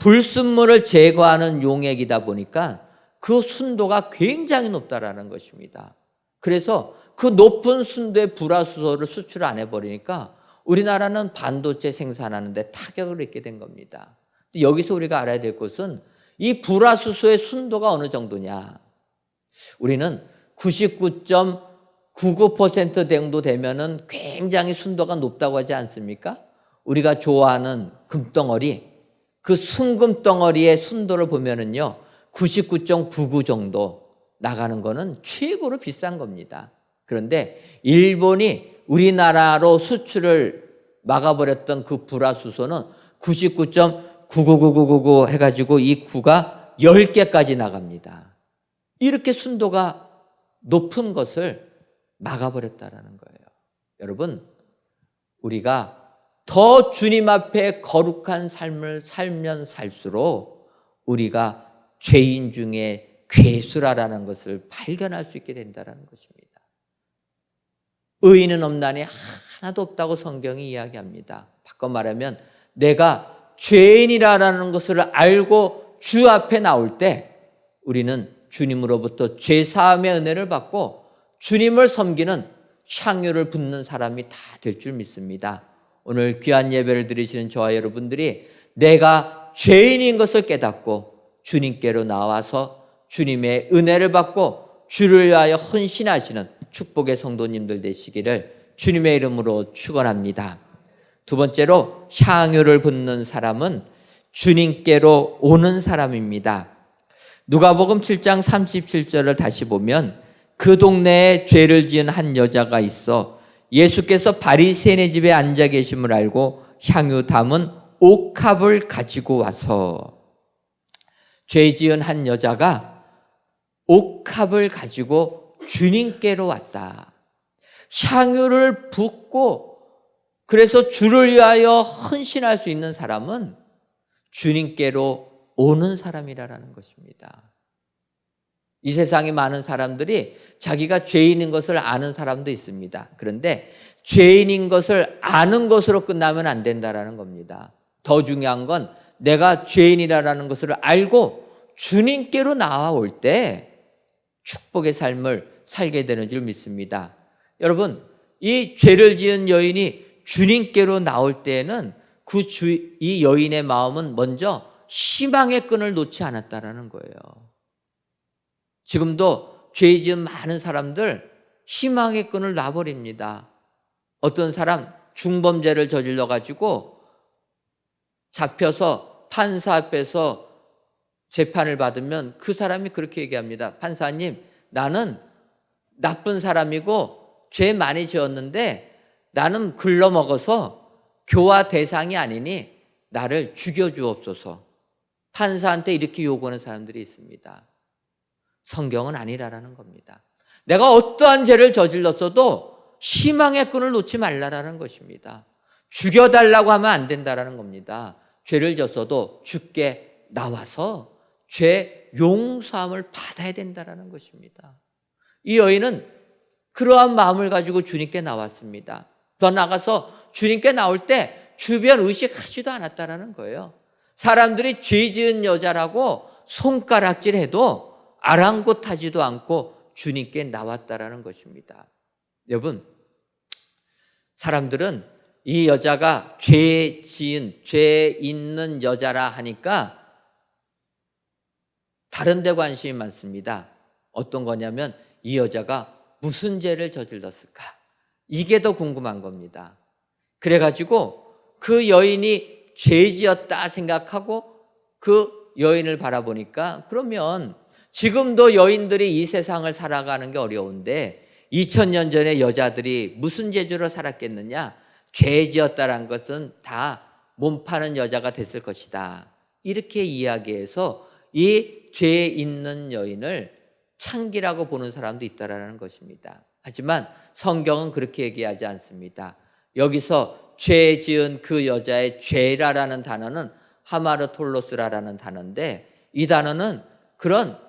불순물을 제거하는 용액이다 보니까 그 순도가 굉장히 높다라는 것입니다. 그래서 그 높은 순도의 불화수소를 수출 안 해버리니까 우리나라는 반도체 생산하는데 타격을 입게 된 겁니다. 여기서 우리가 알아야 될 것은 이 불화수소의 순도가 어느 정도냐. 우리는 99.99% 정도 되면은 굉장히 순도가 높다고 하지 않습니까? 우리가 좋아하는 금덩어리, 그 순금덩어리의 순도를 보면은요, 99.99 정도 나가는 거는 최고로 비싼 겁니다. 그런데 일본이 우리나라로 수출을 막아버렸던 그 불화수소는 99.999999 해가지고 이 9가 10개까지 나갑니다. 이렇게 순도가 높은 것을 막아버렸다라는 거예요. 여러분, 우리가 더 주님 앞에 거룩한 삶을 살면 살수록 우리가 죄인 중에 괴수라라는 것을 발견할 수 있게 된다는 것입니다. 의인은 없나니 하나도 없다고 성경이 이야기합니다. 바꿔 말하면 내가 죄인이라는 것을 알고 주 앞에 나올 때 우리는 주님으로부터 죄사함의 은혜를 받고 주님을 섬기는 향유를 붓는 사람이 다 될 줄 믿습니다. 오늘 귀한 예배를 드리시는 저와 여러분들이 내가 죄인인 것을 깨닫고 주님께로 나와서 주님의 은혜를 받고 주를 위하여 헌신하시는 축복의 성도님들 되시기를 주님의 이름으로 축원합니다. 두 번째로 향유를 붓는 사람은 주님께로 오는 사람입니다. 누가복음 7장 37절을 다시 보면 그 동네에 죄를 지은 한 여자가 있어 예수께서 바리새인의 집에 앉아 계심을 알고 향유 담은 옥합을 가지고 와서, 죄 지은 한 여자가 옥합을 가지고 주님께로 왔다. 향유를 붓고 그래서 주를 위하여 헌신할 수 있는 사람은 주님께로 오는 사람이라는 것입니다. 이 세상에 많은 사람들이 자기가 죄인인 것을 아는 사람도 있습니다. 그런데 죄인인 것을 아는 것으로 끝나면 안 된다는 겁니다. 더 중요한 건 내가 죄인이라는 것을 알고 주님께로 나아올 때 축복의 삶을 살게 되는 줄 믿습니다. 여러분, 이 죄를 지은 여인이 주님께로 나올 때에는 이 여인의 마음은 먼저 희망의 끈을 놓지 않았다는 거예요. 지금도 죄 지은 많은 사람들 희망의 끈을 놔버립니다. 어떤 사람 중범죄를 저질러 가지고 잡혀서 판사 앞에서 재판을 받으면 그 사람이 그렇게 얘기합니다. 판사님, 나는 나쁜 사람이고 죄 많이 지었는데 나는 글러먹어서 교화 대상이 아니니 나를 죽여주옵소서. 판사한테 이렇게 요구하는 사람들이 있습니다. 성경은 아니라는 겁니다. 내가 어떠한 죄를 저질렀어도 희망의 끈을 놓지 말라라는 것입니다. 죽여달라고 하면 안 된다는 겁니다. 죄를 졌어도 주께 나와서 죄 용서함을 받아야 된다는 것입니다. 이 여인은 그러한 마음을 가지고 주님께 나왔습니다. 더 나가서 주님께 나올 때 주변 의식하지도 않았다는 거예요. 사람들이 죄 지은 여자라고 손가락질해도 아랑곳하지도 않고 주님께 나왔다라는 것입니다. 여러분, 사람들은 이 여자가 죄 있는 여자라 하니까 다른 데 관심이 많습니다. 어떤 거냐면 이 여자가 무슨 죄를 저질렀을까? 이게 더 궁금한 겁니다. 그래가지고 그 여인이 죄지었다 생각하고 그 여인을 바라보니까, 그러면 지금도 여인들이 이 세상을 살아가는 게 어려운데 2000년 전에 여자들이 무슨 재주로 살았겠느냐? 죄지었다란 것은 다 몸 파는 여자가 됐을 것이다. 이렇게 이야기해서 이 죄 있는 여인을 창기라고 보는 사람도 있다라는 것입니다. 하지만 성경은 그렇게 얘기하지 않습니다. 여기서 죄 지은 그 여자의 죄라라는 단어는 하마르톨로스라라는 단어인데, 이 단어는 그런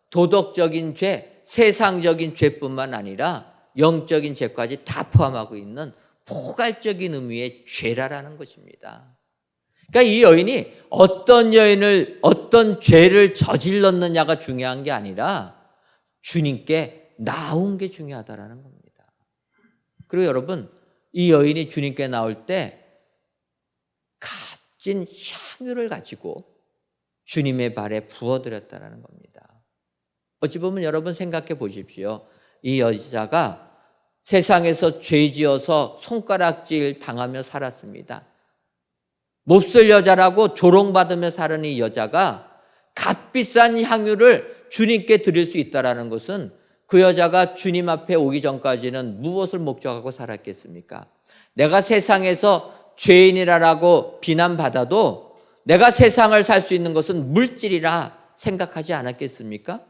도덕적인 죄, 세상적인 죄뿐만 아니라 영적인 죄까지 다 포함하고 있는 포괄적인 의미의 죄라라는 것입니다. 그러니까 이 여인이 어떤 죄를 저질렀느냐가 중요한 게 아니라 주님께 나온 게 중요하다라는 겁니다. 그리고 여러분, 이 여인이 주님께 나올 때 값진 향유를 가지고 주님의 발에 부어드렸다는 겁니다. 어찌 보면 여러분 생각해 보십시오. 이 여자가 세상에서 죄 지어서 손가락질 당하며 살았습니다. 몹쓸 여자라고 조롱받으며 사는 이 여자가 값비싼 향유를 주님께 드릴 수 있다는 것은 그 여자가 주님 앞에 오기 전까지는 무엇을 목적하고 살았겠습니까? 내가 세상에서 죄인이라고 비난받아도 내가 세상을 살 수 있는 것은 물질이라 생각하지 않았겠습니까?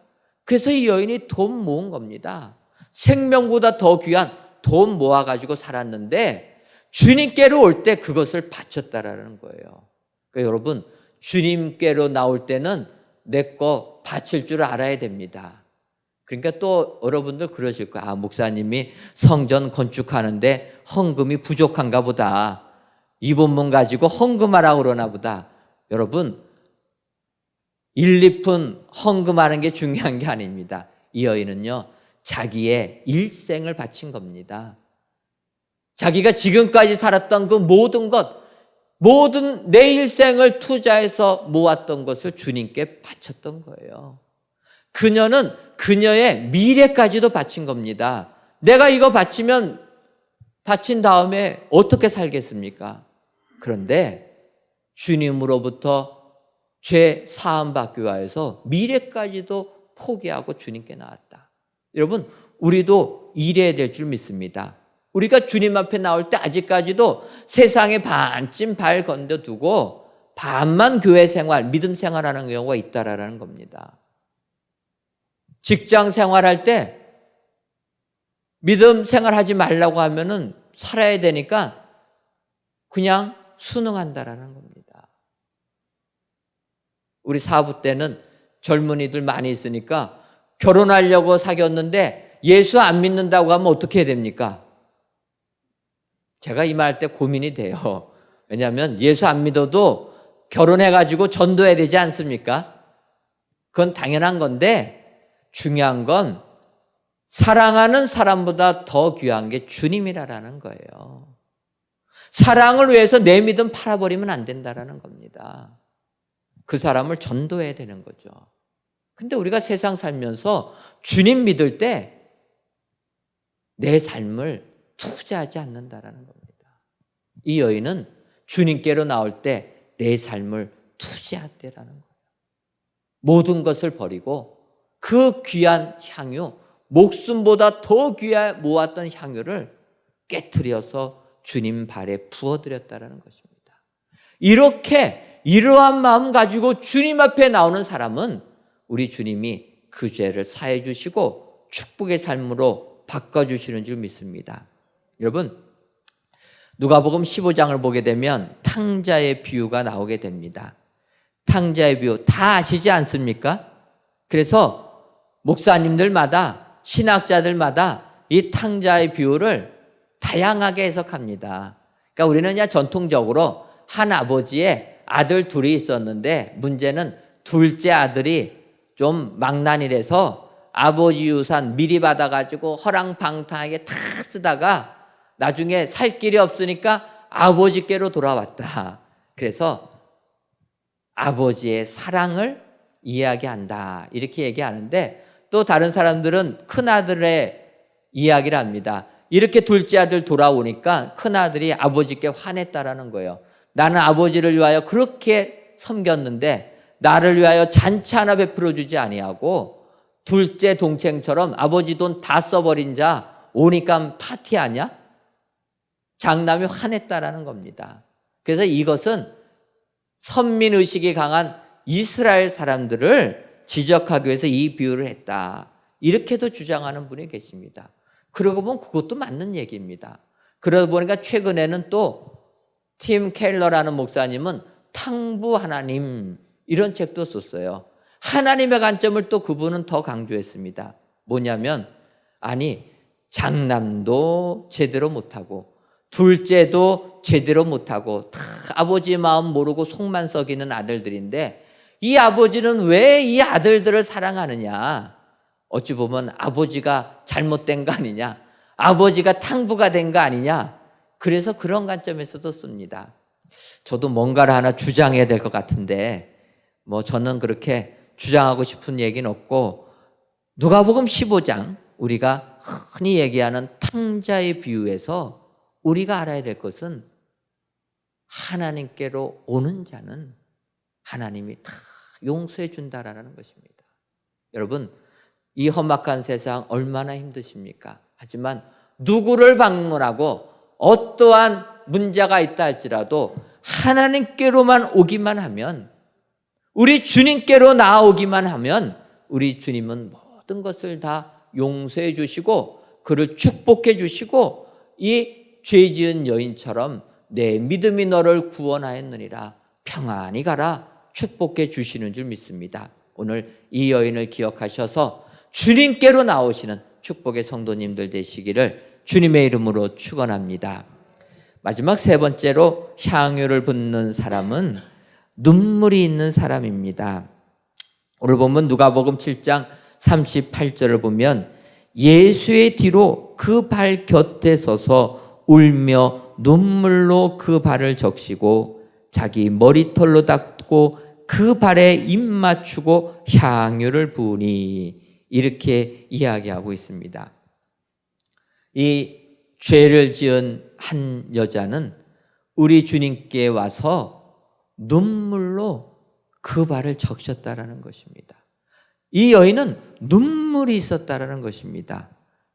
그래서 이 여인이 돈 모은 겁니다. 생명보다 더 귀한 돈 모아가지고 살았는데 주님께로 올 때 그것을 바쳤다라는 거예요. 그러니까 여러분, 주님께로 나올 때는 내 거 바칠 줄 알아야 됩니다. 그러니까 또 여러분들 그러실 거예요. 목사님이 성전 건축하는데 헌금이 부족한가 보다. 이 본문 가지고 헌금하라고 그러나 보다. 여러분, 1, 2푼 헌금하는 게 중요한 게 아닙니다. 이 여인은요, 자기의 일생을 바친 겁니다. 자기가 지금까지 살았던 그 모든 것, 모든 내 일생을 투자해서 모았던 것을 주님께 바쳤던 거예요. 그녀는 그녀의 미래까지도 바친 겁니다. 내가 이거 바친 다음에 어떻게 살겠습니까? 그런데 주님으로부터 죄 사함 받기 위해서 미래까지도 포기하고 주님께 나왔다. 여러분, 우리도 이래야 될 줄 믿습니다. 우리가 주님 앞에 나올 때 아직까지도 세상에 반쯤 발 건져두고 반만 교회 생활, 믿음 생활하는 경우가 있다라는 겁니다. 직장 생활할 때 믿음 생활하지 말라고 하면은 살아야 되니까 그냥 순응한다라는 겁니다. 우리 사부 때는 젊은이들 많이 있으니까 결혼하려고 사귀었는데 예수 안 믿는다고 하면 어떻게 해야 됩니까? 제가 이 말 할 때 고민이 돼요. 왜냐하면 예수 안 믿어도 결혼해가지고 전도해야 되지 않습니까? 그건 당연한 건데 중요한 건 사랑하는 사람보다 더 귀한 게 주님이라는 거예요. 사랑을 위해서 내 믿음 팔아버리면 안 된다는 겁니다. 그 사람을 전도해야 되는 거죠. 근데 우리가 세상 살면서 주님 믿을 때 내 삶을 투자하지 않는다는 겁니다. 이 여인은 주님께로 나올 때 내 삶을 투자했다는 거예요. 모든 것을 버리고 그 귀한 향유, 목숨보다 더 귀하게 모았던 향유를 깨트려서 주님 발에 부어드렸다는 것입니다. 이러한 마음 가지고 주님 앞에 나오는 사람은 우리 주님이 그 죄를 사해 주시고 축복의 삶으로 바꿔주시는 줄 믿습니다. 여러분, 누가복음 15장을 보게 되면 탕자의 비유가 나오게 됩니다. 탕자의 비유 다 아시지 않습니까? 그래서 목사님들마다, 신학자들마다 이 탕자의 비유를 다양하게 해석합니다. 그러니까 우리는 그냥 전통적으로 한 아버지의 아들 둘이 있었는데 문제는 둘째 아들이 좀 망나니라서 아버지 유산 미리 받아가지고 허랑방탕하게 다 쓰다가 나중에 살 길이 없으니까 아버지께로 돌아왔다. 그래서 아버지의 사랑을 이야기한다. 이렇게 얘기하는데 또 다른 사람들은 큰아들의 이야기를 합니다. 이렇게 둘째 아들 돌아오니까 큰아들이 아버지께 화냈다라는 거예요. 나는 아버지를 위하여 그렇게 섬겼는데 나를 위하여 잔치 하나 베풀어 주지 아니하고 둘째 동생처럼 아버지 돈 다 써버린 자 오니까 파티하냐? 장남이 화냈다라는 겁니다. 그래서 이것은 선민의식이 강한 이스라엘 사람들을 지적하기 위해서 이 비유를 했다. 이렇게도 주장하는 분이 계십니다. 그러고 보면 그것도 맞는 얘기입니다. 그러다 보니까 최근에는 또 팀 켈러라는 목사님은 탕부 하나님 이런 책도 썼어요. 하나님의 관점을 또 그분은 더 강조했습니다. 뭐냐면 장남도 제대로 못하고 둘째도 제대로 못하고 다 아버지의 마음 모르고 속만 썩이는 아들들인데 이 아버지는 왜 이 아들들을 사랑하느냐? 어찌 보면 아버지가 잘못된 거 아니냐? 아버지가 탕부가 된 거 아니냐? 그래서 그런 관점에서도 씁니다. 저도 뭔가를 하나 주장해야 될 것 같은데 저는 그렇게 주장하고 싶은 얘기는 없고 누가복음 15장 우리가 흔히 얘기하는 탕자의 비유에서 우리가 알아야 될 것은 하나님께로 오는 자는 하나님이 다 용서해 준다라는 것입니다. 여러분, 이 험악한 세상 얼마나 힘드십니까? 하지만 누구를 방문하고 어떠한 문제가 있다 할지라도 하나님께로만 오기만 하면, 우리 주님께로 나아오기만 하면 우리 주님은 모든 것을 다 용서해 주시고 그를 축복해 주시고 이 죄지은 여인처럼 내 믿음이 너를 구원하였느니라 평안히 가라 축복해 주시는 줄 믿습니다. 오늘 이 여인을 기억하셔서 주님께로 나오시는 축복의 성도님들 되시기를 주님의 이름으로 축원합니다. 마지막 세 번째로 향유를 붓는 사람은 눈물이 있는 사람입니다. 오늘 보면 누가복음 7장 38절을 보면 예수의 뒤로 그 발 곁에 서서 울며 눈물로 그 발을 적시고 자기 머리털로 닦고 그 발에 입 맞추고 향유를 부으니, 이렇게 이야기하고 있습니다. 이 죄를 지은 한 여자는 우리 주님께 와서 눈물로 그 발을 적셨다라는 것입니다. 이 여인은 눈물이 있었다라는 것입니다.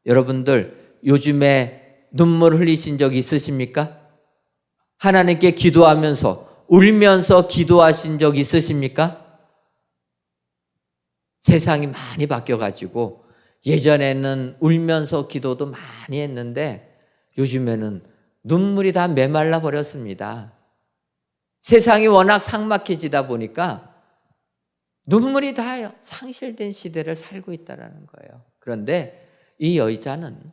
여러분들 요즘에 눈물 흘리신 적 있으십니까? 하나님께 기도하면서 울면서 기도하신 적 있으십니까? 세상이 많이 바뀌어가지고 예전에는 울면서 기도도 많이 했는데 요즘에는 눈물이 다 메말라 버렸습니다. 세상이 워낙 삭막해지다 보니까 눈물이 다 상실된 시대를 살고 있다는 거예요. 그런데 이 여자는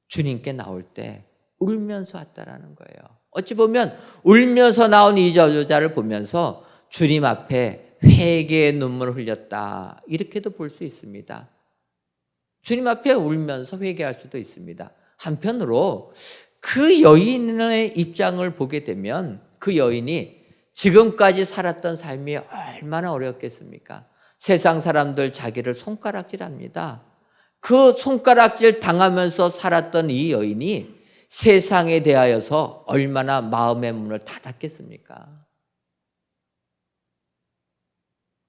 주님께 나올 때 울면서 왔다는 거예요. 어찌 보면 울면서 나온 이 여자를 보면서 주님 앞에 회개의 눈물을 흘렸다, 이렇게도 볼 수 있습니다. 주님 앞에 울면서 회개할 수도 있습니다. 한편으로 그 여인의 입장을 보게 되면 그 여인이 지금까지 살았던 삶이 얼마나 어렵겠습니까? 세상 사람들 자기를 손가락질합니다. 그 손가락질 당하면서 살았던 이 여인이 세상에 대하여서 얼마나 마음의 문을 닫았겠습니까?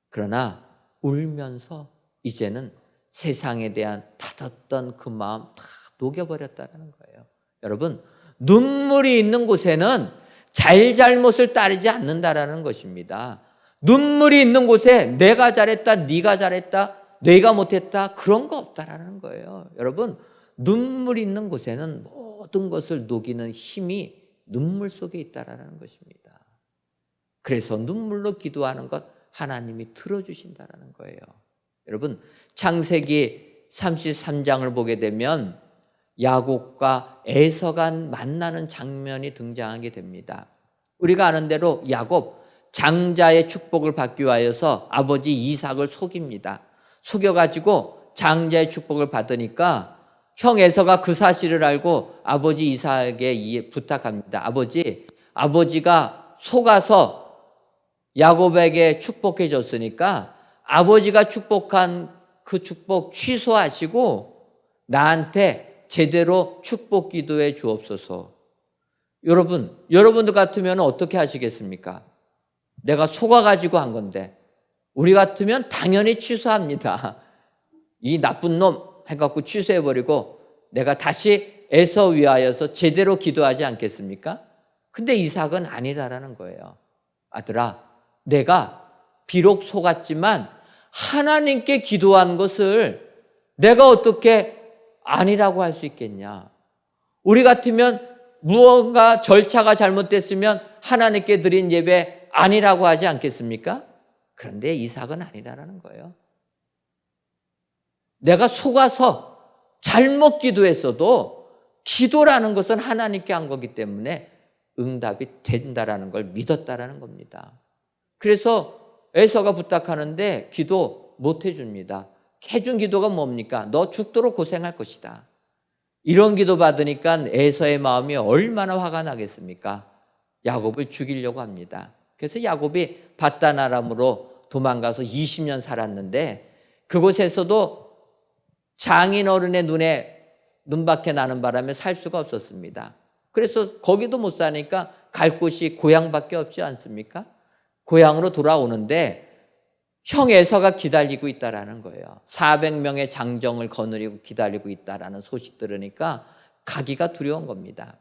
그러나 울면서 이제는 세상에 대한 닫았던 그 마음 다 녹여버렸다는 거예요. 여러분, 눈물이 있는 곳에는 잘잘못을 따르지 않는다라는 것입니다. 눈물이 있는 곳에 내가 잘했다, 네가 잘했다, 내가 못했다, 그런 거 없다라는 거예요. 여러분, 눈물이 있는 곳에는 모든 것을 녹이는 힘이 눈물 속에 있다라는 것입니다. 그래서 눈물로 기도하는 것 하나님이 들어주신다라는 거예요. 여러분, 창세기 33장을 보게 되면 야곱과 에서가 만나는 장면이 등장하게 됩니다. 우리가 아는 대로 야곱 장자의 축복을 받기 위하여서 아버지 이삭을 속입니다. 속여가지고 장자의 축복을 받으니까 형 에서가 그 사실을 알고 아버지 이삭에게 부탁합니다. 아버지가 속아서 야곱에게 축복해 줬으니까 아버지가 축복한 그 축복 취소하시고 나한테 제대로 축복 기도해 주옵소서. 여러분들 같으면 어떻게 하시겠습니까? 내가 속아가지고 한 건데, 우리 같으면 당연히 취소합니다. 이 나쁜 놈 해갖고 취소해버리고 내가 다시 애서 위하여서 제대로 기도하지 않겠습니까? 근데 이삭은 아니다라는 거예요. 아들아, 내가 비록 속았지만 하나님께 기도한 것을 내가 어떻게 아니라고 할 수 있겠냐? 우리 같으면 무언가 절차가 잘못됐으면 하나님께 드린 예배 아니라고 하지 않겠습니까? 그런데 이삭은 아니라는 거예요. 내가 속아서 잘못 기도했어도 기도라는 것은 하나님께 한 거기 때문에 응답이 된다라는 걸 믿었다라는 겁니다. 그래서 에서가 부탁하는데 기도 못 해줍니다. 해준 기도가 뭡니까? 너 죽도록 고생할 것이다. 이런 기도 받으니까 에서의 마음이 얼마나 화가 나겠습니까? 야곱을 죽이려고 합니다. 그래서 야곱이 바단 아람으로 도망가서 20년 살았는데 그곳에서도 장인 어른의 눈밖에 나는 바람에 살 수가 없었습니다. 그래서 거기도 못 사니까 갈 곳이 고향밖에 없지 않습니까? 고향으로 돌아오는데 형 에서가 기다리고 있다라는 거예요. 400명의 장정을 거느리고 기다리고 있다라는 소식 들으니까 가기가 두려운 겁니다.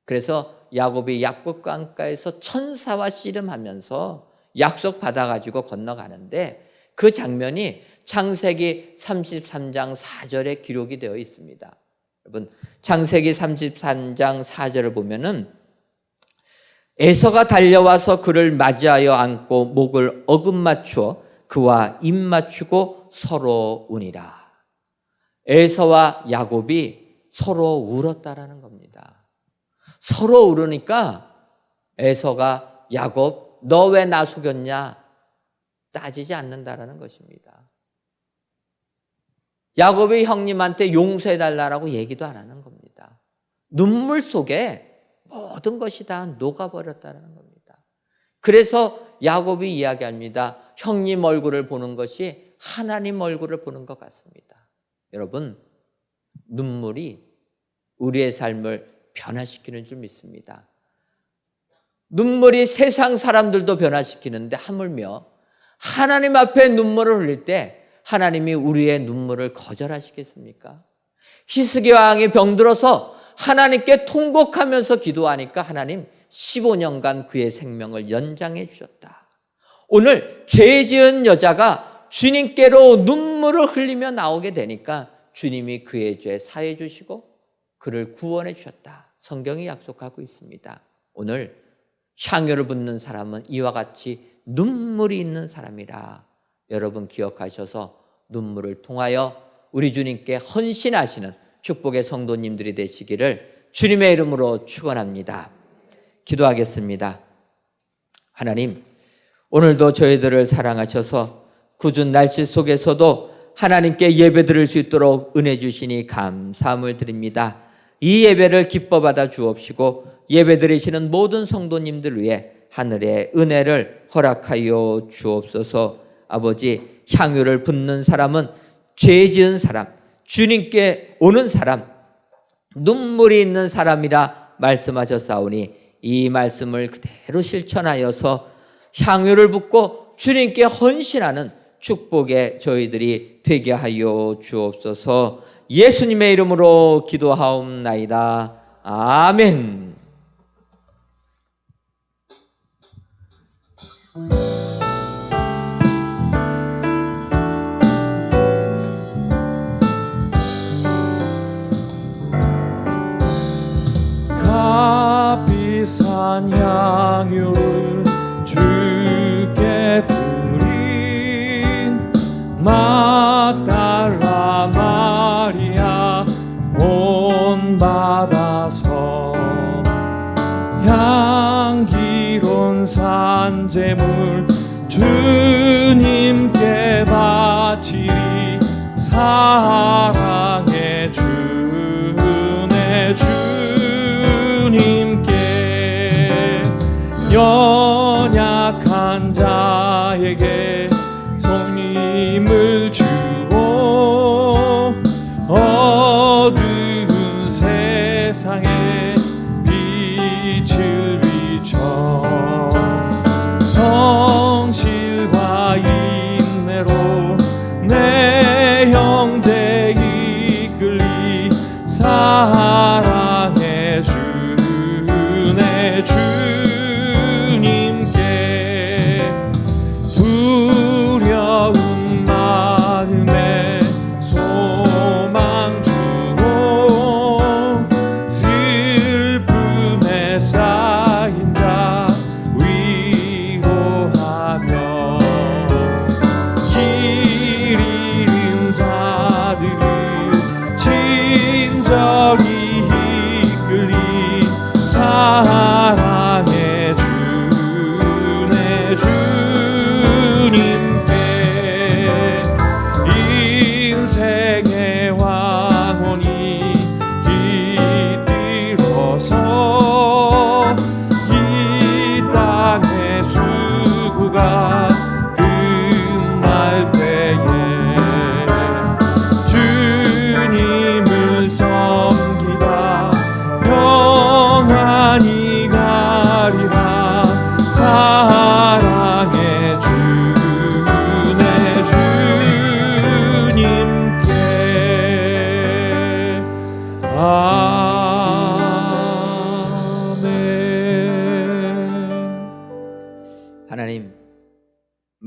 그래서 야곱이 약속 강가에서 천사와 씨름하면서 약속 받아가지고 건너가는데 그 장면이 창세기 33장 4절에 기록이 되어 있습니다. 여러분, 창세기 33장 4절을 보면은 에서가 달려와서 그를 맞이하여 안고 목을 어긋맞추어 그와 입 맞추고 서로 우니라. 에서와 야곱이 서로 울었다라는 겁니다. 서로 울으니까 에서가 야곱, 너 왜 나 속였냐? 따지지 않는다라는 것입니다. 야곱이 형님한테 용서해달라고 얘기도 안 하는 겁니다. 눈물 속에 모든 것이 다 녹아버렸다는 겁니다. 그래서 야곱이 이야기합니다. 형님 얼굴을 보는 것이 하나님 얼굴을 보는 것 같습니다. 여러분, 눈물이 우리의 삶을 변화시키는 줄 믿습니다. 눈물이 세상 사람들도 변화시키는데 하물며 하나님 앞에 눈물을 흘릴 때 하나님이 우리의 눈물을 거절하시겠습니까? 히스기야 왕이 병들어서 하나님께 통곡하면서 기도하니까 하나님 15년간 그의 생명을 연장해 주셨다. 오늘 죄 지은 여자가 주님께로 눈물을 흘리며 나오게 되니까 주님이 그의 죄 사해 주시고 그를 구원해 주셨다. 성경이 약속하고 있습니다. 오늘 향유를 붓는 사람은 이와 같이 눈물이 있는 사람이라 여러분 기억하셔서 눈물을 통하여 우리 주님께 헌신하시는 축복의 성도님들이 되시기를 주님의 이름으로 축원합니다. 기도하겠습니다. 하나님, 오늘도 저희들을 사랑하셔서 궂은 날씨 속에서도 하나님께 예배드릴 수 있도록 은혜 주시니 감사함을 드립니다. 이 예배를 기뻐 받아 주옵시고 예배드리시는 모든 성도님들 위해 하늘의 은혜를 허락하여 주옵소서. 아버지, 향유를 붓는 사람은 죄 지은 사람, 주님께 오는 사람, 눈물이 있는 사람이라 말씀하셨사오니 이 말씀을 그대로 실천하여서 향유를 붓고 주님께 헌신하는 축복의 저희들이 되게 하여 주옵소서. 예수님의 이름으로 기도하옵나이다. 아멘. 값비싼 향유를 주께 드린 막달라 마리아 본받아서 향기로운 산재물 주님께 바치리. 사랑해 주네 주님께 연약한 자에게 성림을 주고 어두운 세상에 빛을 비춰 성실과 인내로 내 형제 이끌리 사랑해 주네 주님께 두려운 마음에 소망 주고 슬픔에 쌓인 자 위로하며 길 잃은 자들을 친절히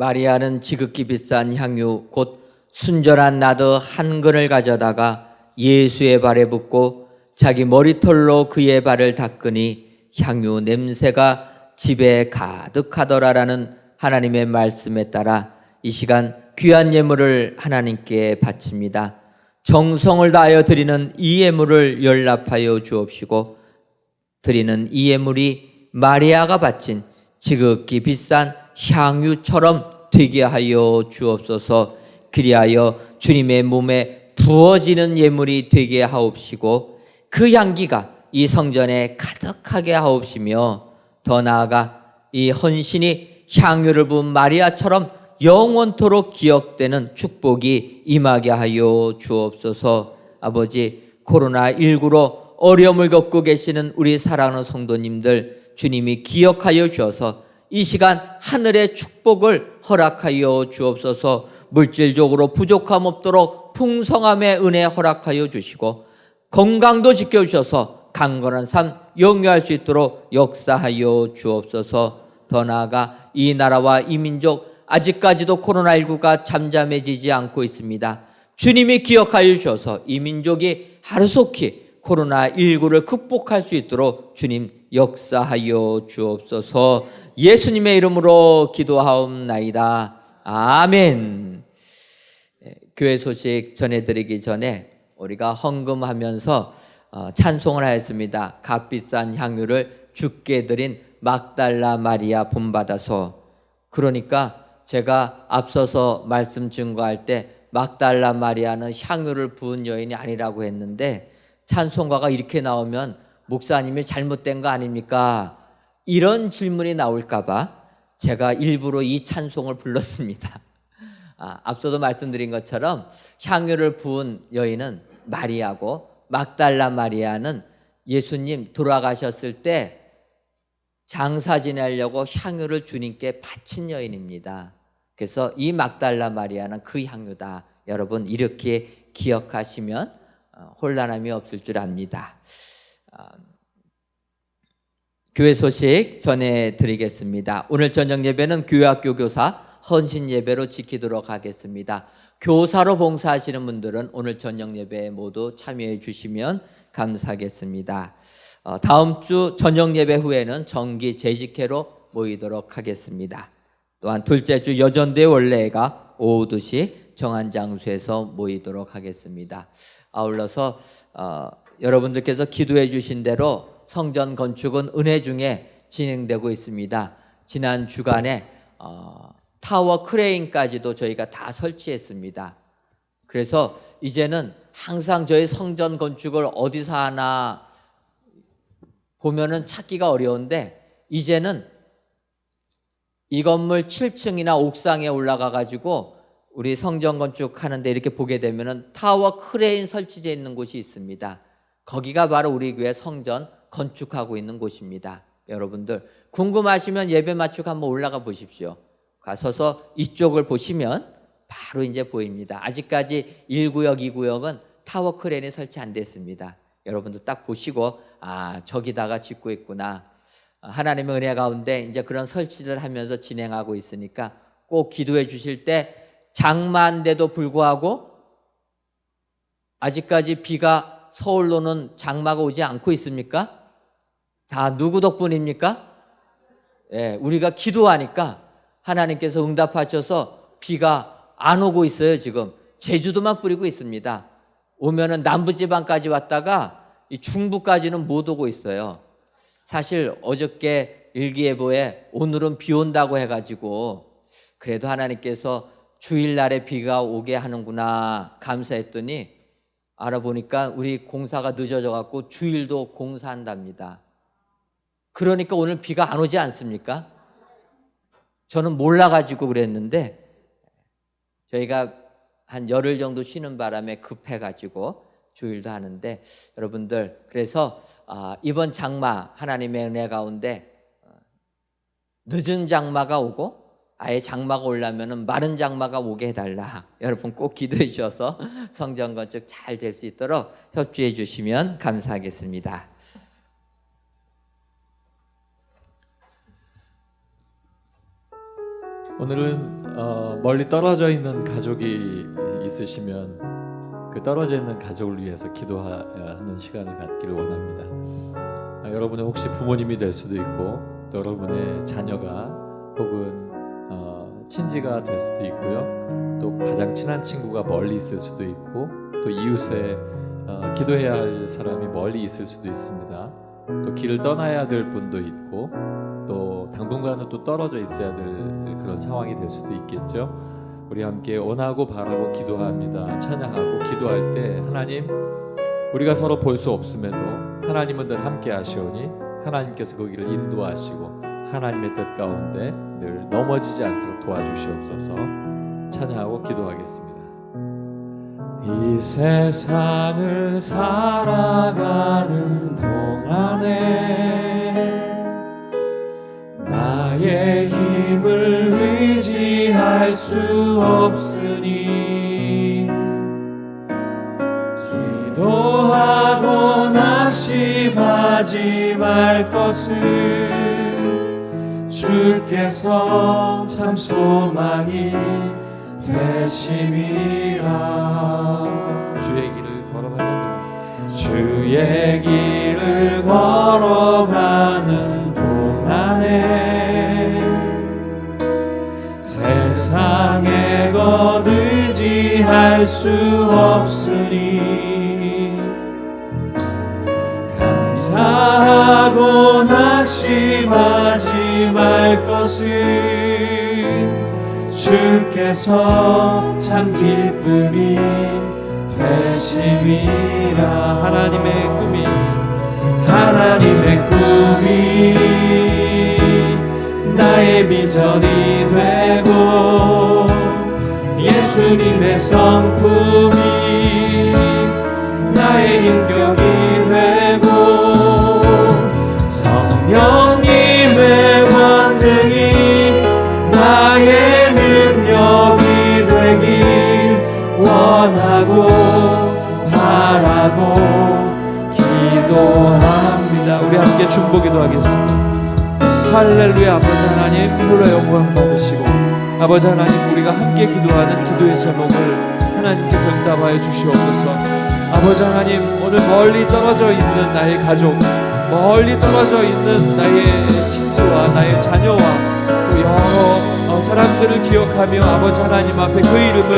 마리아는 지극히 비싼 향유 곧 순전한 나드 한 근을 가져다가 예수의 발에 붓고 자기 머리털로 그의 발을 닦으니 향유 냄새가 집에 가득하더라라는 하나님의 말씀에 따라 이 시간 귀한 예물을 하나님께 바칩니다. 정성을 다하여 드리는 이 예물을 연락하여 주옵시고 드리는 이 예물이 마리아가 바친 지극히 비싼 향유처럼 되게 하여 주옵소서. 그리하여 주님의 몸에 부어지는 예물이 되게 하옵시고 그 향기가 이 성전에 가득하게 하옵시며 더 나아가 이 헌신이 향유를 부은 마리아처럼 영원토록 기억되는 축복이 임하게 하여 주옵소서. 아버지, 코로나19로 어려움을 겪고 계시는 우리 사랑하는 성도님들 주님이 기억하여 주어서 이 시간 하늘의 축복을 허락하여 주옵소서. 물질적으로 부족함 없도록 풍성함의 은혜 허락하여 주시고 건강도 지켜주셔서 강건한 삶 영위할 수 있도록 역사하여 주옵소서. 더 나아가 이 나라와 이 민족 아직까지도 코로나19가 잠잠해지지 않고 있습니다. 주님이 기억하여 주셔서 이 민족이 하루속히 코로나19를 극복할 수 있도록 주님 역사하여 주옵소서. 예수님의 이름으로 기도하옵나이다. 아멘. 교회 소식 전해드리기 전에 우리가 헌금하면서 찬송을 하였습니다. 값비싼 향유를 주께 드린 막달라 마리아 본받아서. 그러니까 제가 앞서서 말씀 증거할 때 막달라 마리아는 향유를 부은 여인이 아니라고 했는데 찬송가가 이렇게 나오면 목사님이 잘못된 거 아닙니까? 이런 질문이 나올까 봐 제가 일부러 이 찬송을 불렀습니다. 앞서도 말씀드린 것처럼 향유를 부은 여인은 마리아고 막달라 마리아는 예수님 돌아가셨을 때 장사 지내려고 향유를 주님께 바친 여인입니다. 그래서 이 막달라 마리아는 그 향유다. 여러분 이렇게 기억하시면 혼란함이 없을 줄 압니다. 교회 소식 전해드리겠습니다. 오늘 저녁 예배는 교회학교 교사 헌신 예배로 지키도록 하겠습니다. 교사로 봉사하시는 분들은 오늘 저녁 예배에 모두 참여해 주시면 감사하겠습니다. 다음 주 저녁 예배 후에는 정기 재직회로 모이도록 하겠습니다. 또한 둘째 주 여전대 원래가 오후 2시 정한 장소에서 모이도록 하겠습니다. 아울러서 여러분들께서 기도해 주신 대로 성전 건축은 은혜 중에 진행되고 있습니다. 지난 주간에 타워 크레인까지도 저희가 다 설치했습니다. 그래서 이제는 항상 저희 성전 건축을 어디서 하나 보면은 찾기가 어려운데 이제는 이 건물 7층이나 옥상에 올라가 가지고 우리 성전 건축하는데 이렇게 보게 되면은 타워 크레인 설치되어 있는 곳이 있습니다. 거기가 바로 우리 교회 성전 건축하고 있는 곳입니다. 여러분들 궁금하시면 예배 마치고 한번 올라가 보십시오. 가서서 이쪽을 보시면 바로 이제 보입니다. 아직까지 1구역, 2구역은 타워 크레인이 설치 안 됐습니다. 여러분들 딱 보시고 저기다가 짓고 있구나. 하나님의 은혜 가운데 이제 그런 설치를 하면서 진행하고 있으니까 꼭 기도해 주실 때 장마인데도 불구하고 아직까지 비가 서울로는 장마가 오지 않고 있습니까? 다 누구 덕분입니까? 우리가 기도하니까 하나님께서 응답하셔서 비가 안 오고 있어요. 지금 제주도만 뿌리고 있습니다. 오면은 남부지방까지 왔다가 이 중부까지는 못 오고 있어요. 사실 어저께 일기예보에 오늘은 비 온다고 해가지고 그래도 하나님께서 주일날에 비가 오게 하는구나 감사했더니 알아보니까 우리 공사가 늦어져 갖고 주일도 공사한답니다. 그러니까 오늘 비가 안 오지 않습니까? 저는 몰라가지고 그랬는데 저희가 한 열흘 정도 쉬는 바람에 급해가지고 주일도 하는데 여러분들 그래서 이번 장마 하나님의 은혜 가운데 늦은 장마가 오고 아예 장마가 오려면 마른 장마가 오게 해달라. 여러분 꼭 기도해 주셔서 성전 건축 잘 될 수 있도록 협조해 주시면 감사하겠습니다. 오늘은 멀리 떨어져 있는 가족이 있으시면 그 떨어져 있는 가족을 위해서 기도하는 시간을 갖기를 원합니다. 여러분은 혹시 부모님이 될 수도 있고 또 여러분의 자녀가 혹은 친지가 될 수도 있고요. 또 가장 친한 친구가 멀리 있을 수도 있고 또 이웃에 기도해야 할 사람이 멀리 있을 수도 있습니다. 또 길을 떠나야 될 분도 있고 또 당분간은 또 떨어져 있어야 될 그런 상황이 될 수도 있겠죠. 우리 함께 원하고 바라고 기도합니다. 찬양하고 기도할 때 하나님, 우리가 서로 볼 수 없음에도 하나님은 늘 함께 하시오니 하나님께서 그 길을 인도하시고 하나님의 뜻 가운데 늘 넘어지지 않도록 도와주시옵소서. 찬양하고 기도하겠습니다. 이 세상을 살아가는 동안에 나의 힘을 의지할 수 없으니 기도하고 낙심하지 말 것을 주께서 참 소망이 되심이라. 주의 길을 걸어가는 주의 길을 걸어가는 동안에 세상에 것 의지할 수 없으니 감사하고 낙심하지 말 것을 주께서 참 기쁨이 되심이라. 하나님의 꿈이 나의 비전이 되고 예수님의 성품이 나의 인격이 되고 성령님의 권능이 나의 능력이 되길 원하고 바라고 기도합니다. 우리 함께 중보기도 하겠습니다. 할렐루야. 아버지 하나님, 홀로 영광 받으시고 아버지 하나님, 우리가 함께 기도하는 기도의 제목을 하나님께서 응답하여 주시옵소서. 아버지 하나님, 오늘 멀리 떨어져 있는 나의 가족, 멀리 떨어져 있는 나의 친지와 나의 자녀와 또 여러 사람들을 기억하며 아버지 하나님 앞에 그 이름을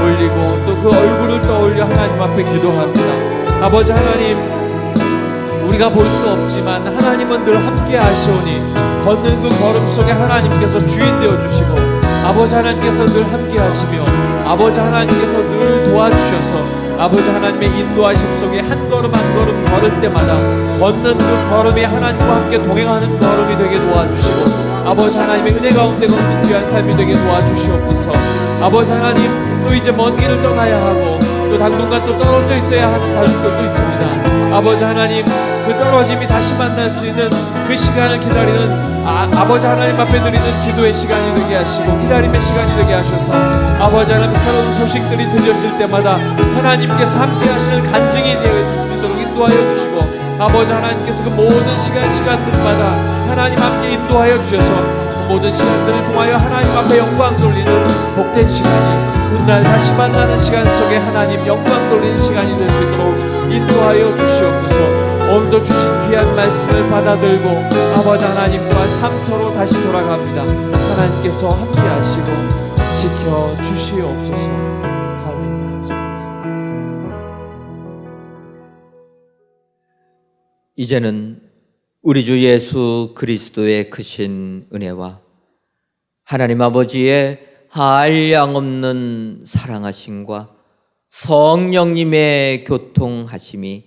올리고 또 그 얼굴을 떠올려 하나님 앞에 기도합니다. 아버지 하나님, 우리가 볼 수 없지만 하나님은 늘 함께 하시오니 걷는 그 걸음 속에 하나님께서 주인 되어주시고 아버지 하나님께서 늘 함께 하시며 아버지 하나님께서 늘 도와주셔서 아버지 하나님의 인도하심 속에 한 걸음 한 걸음 걸을 때마다 걷는 그 걸음이 하나님과 함께 동행하는 걸음이 되게 도와주시고 아버지 하나님의 은혜 가운데 걷는 귀한 삶이 되게 도와주시옵소서. 아버지 하나님, 또 이제 먼 길을 떠나야 하고 또 당분간 또 떨어져 있어야 하는 가족들도 있습니다. 아버지 하나님, 그 떨어짐이 다시 만날 수 있는 그 시간을 기다리는 아버지 하나님 앞에 드리는 기도의 시간이 되게 하시고 기다림의 시간이 되게 하셔서 아버지 하나님, 새로운 소식들이 들려질 때마다 하나님께서 함께 하시는 간증이 되어 줄 수 있도록 인도하여 주시고 아버지 하나님께서 그 모든 시간들마다 하나님 함께 인도하여 주셔서 그 모든 시간들을 통하여 하나님 앞에 영광 돌리는 복된 시간이 훗날 다시 만나는 시간 속에 하나님 영광 돌리는 시간이 될 수 있도록 인도하여 주시옵소서. 오늘도 주신 귀한 말씀을 받아들고 아버지 하나님 또한 삶터로 다시 돌아갑니다. 하나님께서 함께 하시고 지켜 주시옵소서. 이제는 우리 주 예수 그리스도의 크신 은혜와 하나님 아버지의 한량없는 사랑하심과 성령님의 교통하심이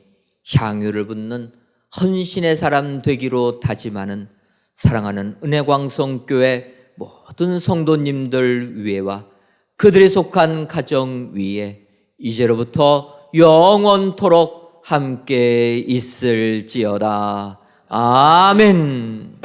향유를 붓는 헌신의 사람 되기로 다짐하는 사랑하는 은혜광성교회 모든 성도님들 위에와 그들이 속한 가정 위에 이제로부터 영원토록 함께 있을지어다. 아멘.